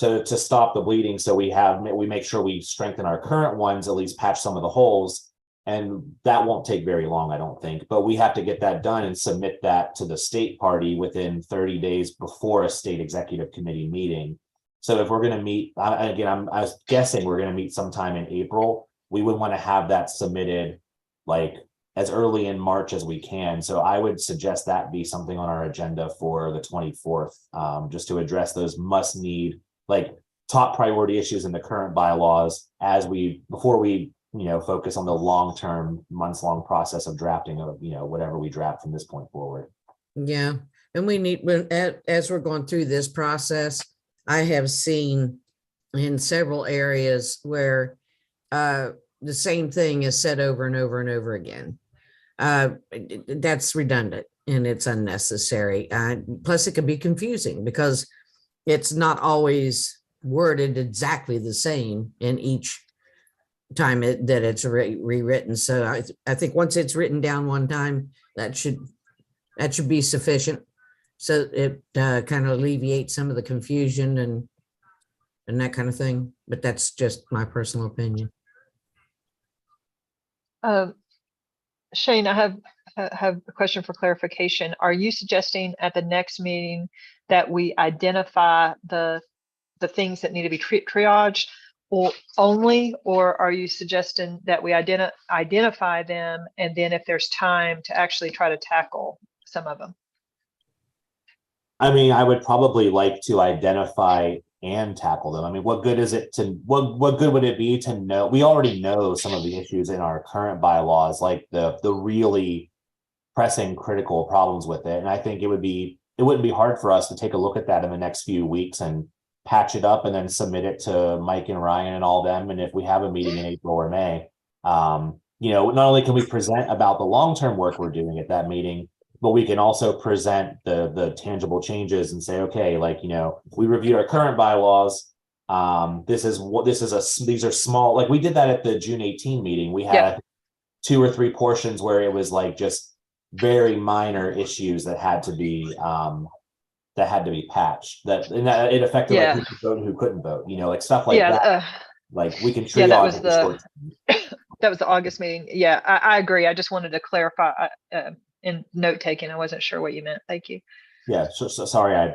to stop the bleeding. So we make sure we strengthen our current ones, at least patch some of the holes. And that won't take very long, I don't think, but we have to get that done and submit that to the state party within 30 days before a state executive committee meeting. So if we're going to meet, again, I was guessing we're going to meet sometime in April. We would want to have that submitted like as early in March as we can. So I would suggest that be something on our agenda for the 24th, just to address those must need, like top priority issues in the current bylaws before we, focus on the long-term, months-long process of drafting of, whatever we draft from this point forward. Yeah, and we need, as we're going through this process, I have seen in several areas where the same thing is said over and over and over again. That's redundant and it's unnecessary. Plus, it can be confusing because it's not always worded exactly the same in each time that it's rewritten. So I think once it's written down one time, that should be sufficient. So it kind of alleviates some of the confusion and that kind of thing. But that's just my personal opinion. Shane, I have a question for clarification. Are you suggesting at the next meeting that we identify the things that need to be triaged or are you suggesting that we identify them and then if there's time to actually try to tackle some of them? I mean, I would probably like to identify and tackle them. I mean, what good is it to what good would it be to know? We already know some of the issues in our current bylaws, like the really pressing critical problems with it. And I think it wouldn't be hard for us to take a look at that in the next few weeks and patch it up and then submit it to Mike and Ryan and all them. And if we have a meeting in April or May, not only can we present about the long-term work we're doing at that meeting, but we can also present the tangible changes and say, okay, we reviewed our current bylaws. These are small, like we did that at the June 18 meeting. We had 2 or 3 portions where it was like just very minor issues that had to be patched. That it affected like who could vote and who couldn't vote. Like stuff like that. Like we can triage. That was the August meeting. Yeah, I agree. I just wanted to clarify. In note taking, I wasn't sure what you meant. Thank you. Yeah, so sorry, I'm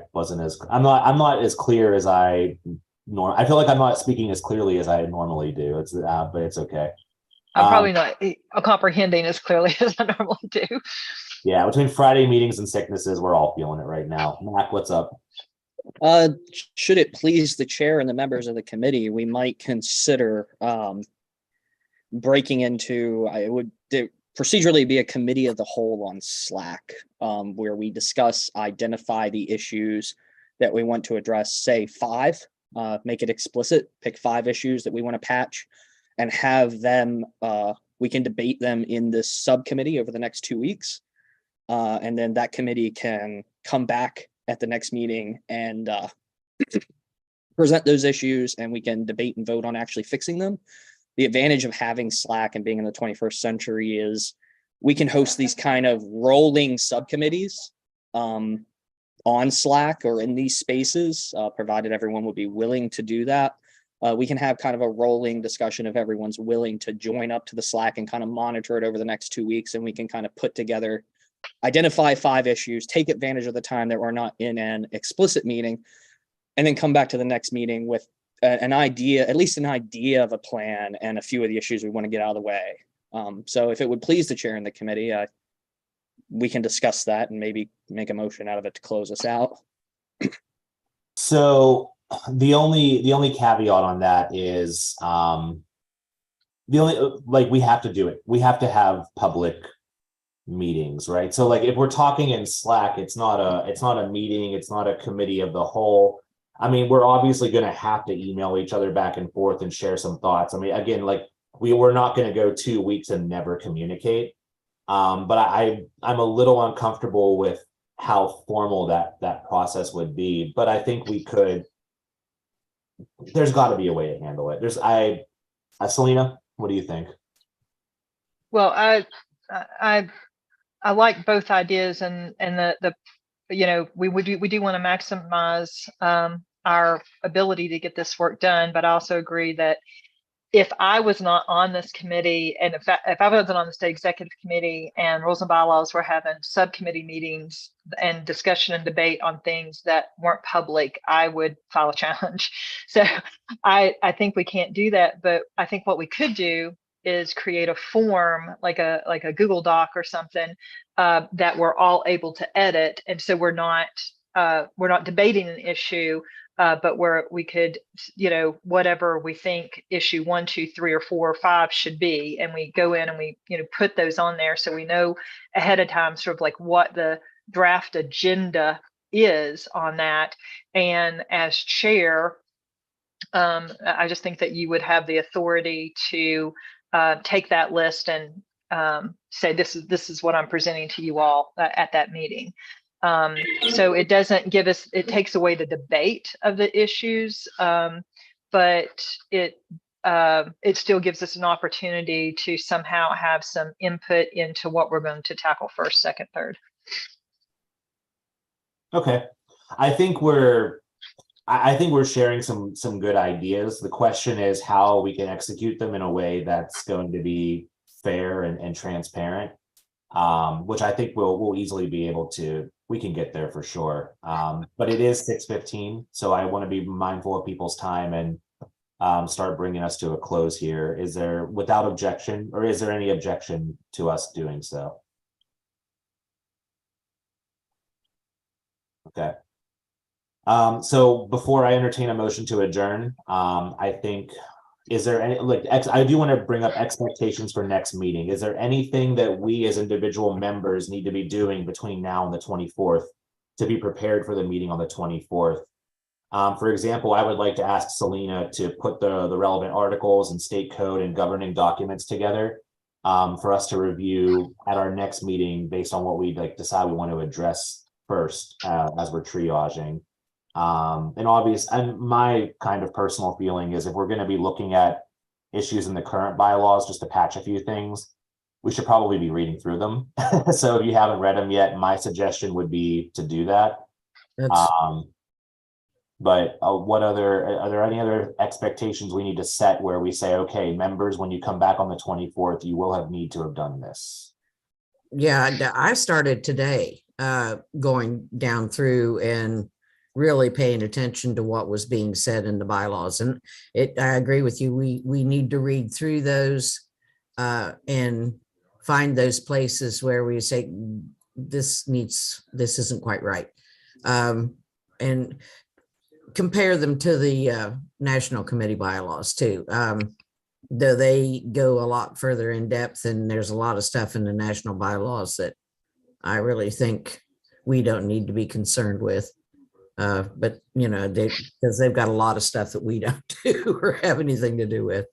not as clear as I feel like I'm not speaking as clearly as I normally do. It's but it's okay. I'm probably not comprehending as clearly as I normally do. Yeah, between Friday meetings and sicknesses, we're all feeling it right now. Mac, what's up? Should it please the chair and the members of the committee, we might consider breaking into, procedurally be a committee of the whole on Slack, where we identify the issues that we want to address, say 5, make it explicit, pick 5 issues that we want to patch and have them, we can debate them in this subcommittee over the next 2 weeks. And then that committee can come back at the next meeting and present those issues and we can debate and vote on actually fixing them. The advantage of having Slack and being in the 21st century is we can host these kind of rolling subcommittees on Slack or in these spaces, provided everyone would be willing to do that. We can have kind of a rolling discussion if everyone's willing to join up to the Slack and kind of monitor it over the next 2 weeks. And we can kind of put together, identify 5 issues, take advantage of the time that we're not in an explicit meeting, and then come back to the next meeting with an idea, at least an idea of a plan and a few of the issues we want to get out of the way. So if it would please the chair and the committee, we can discuss that and maybe make a motion out of it to close us out. So the only caveat on that is we have to do it. We have to have public meetings, right? So like if we're talking in Slack, it's not a meeting, it's not a committee of the whole. I mean, we're obviously going to have to email each other back and forth and share some thoughts. I mean, again, like we're not going to go 2 weeks and never communicate. But I'm a little uncomfortable with how formal that process would be. But I think we could. There's got to be a way to handle it. Selena, what do you think? Well, I like both ideas and the we do want to maximize our ability to get this work done, but I also agree that if I was not on this committee and if I wasn't on the state executive committee and rules and bylaws were having subcommittee meetings and discussion and debate on things that weren't public, I would file a challenge. So I think we can't do that, but I think what we could do is create a form like a Google Doc or something that we're all able to edit. And so we're not debating an issue. but where we could, whatever we think issue 1, 2, 3, or 4 or 5 should be, and we go in and we, put those on there so we know ahead of time sort of like what the draft agenda is on that. And as chair, I just think that you would have the authority to take that list and say, this is what I'm presenting to you all at that meeting. So it doesn't give us, it takes away the debate of the issues, but it still gives us an opportunity to somehow have some input into what we're going to tackle first, second, third. Okay, I think we're sharing some good ideas. The question is how we can execute them in a way that's going to be fair and transparent, which I think we'll easily be able to. We can get there for sure. But it is 6:15, so I want to be mindful of people's time and start bringing us to a close here. Is there, without objection, or is there any objection to us doing so? Okay. So before I entertain a motion to adjourn, I think, is there any, I do want to bring up expectations for next meeting. Is there anything that we as individual members need to be doing between now and the 24th to be prepared for the meeting on the 24th? For example, I would like to ask Selena to put the relevant articles and state code and governing documents together for us to review at our next meeting based on what we decide we want to address first as we're triaging. And my kind of personal feeling is if we're going to be looking at issues in the current bylaws just to patch a few things, we should probably be reading through them. So if you haven't read them yet, my suggestion would be to do that. But are there any other expectations we need to set where we say, okay, members, when you come back on the 24th, you will need to have done this? Yeah, I started today going down through and really paying attention to what was being said in the bylaws. And I agree with you. We need to read through those and find those places where we say, this isn't quite right. And compare them to the National Committee bylaws too. Though they go a lot further in depth, and there's a lot of stuff in the national bylaws that I really think we don't need to be concerned with. But because they've got a lot of stuff that we don't do or have anything to do with.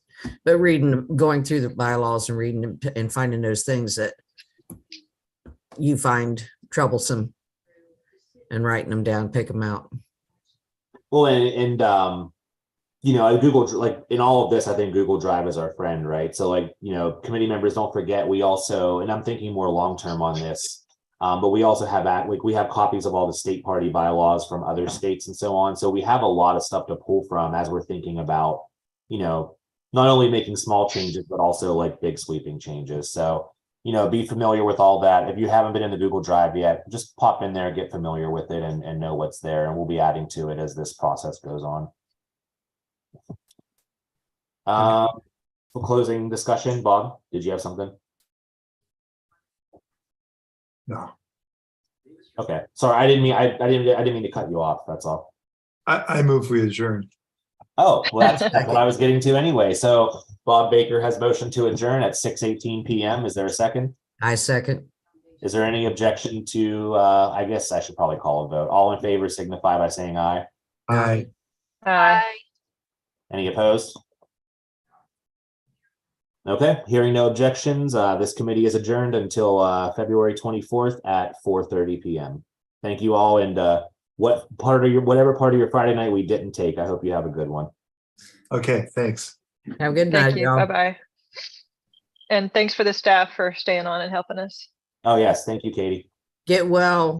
But going through the bylaws and reading them and finding those things that you find troublesome and writing them down, pick them out. Well, and Google, in all of this, I think Google Drive is our friend, right? So committee members, don't forget, we also, and I'm thinking more long-term on this, but we also have we have copies of all the state party bylaws from other states and so on. So we have a lot of stuff to pull from as we're thinking about, not only making small changes, but also big sweeping changes. So, be familiar with all that. If you haven't been in the Google Drive yet, just pop in there, get familiar with it and know what's there. And we'll be adding to it as this process goes on. For closing discussion, Bob, did you have something? No, Okay, sorry, I didn't mean to cut you off. That's all. I move we adjourn. Oh, well, that's what I was getting to anyway. So Bob Baker has motioned to adjourn at 6:18 p.m. Is there a second? I second. Is there any objection to, I guess I should probably call a vote. All in favor signify by saying aye. Aye. Any opposed? Okay, hearing no objections, this committee is adjourned until February 24th at 4:30 p.m. Thank you all, and whatever part of your Friday night we didn't take, I hope you have a good one. Okay, thanks. Have a good night, Thank you. y'all. Bye-bye. And thanks for the staff for staying on and helping us. Oh yes, thank you, Katie. Get well.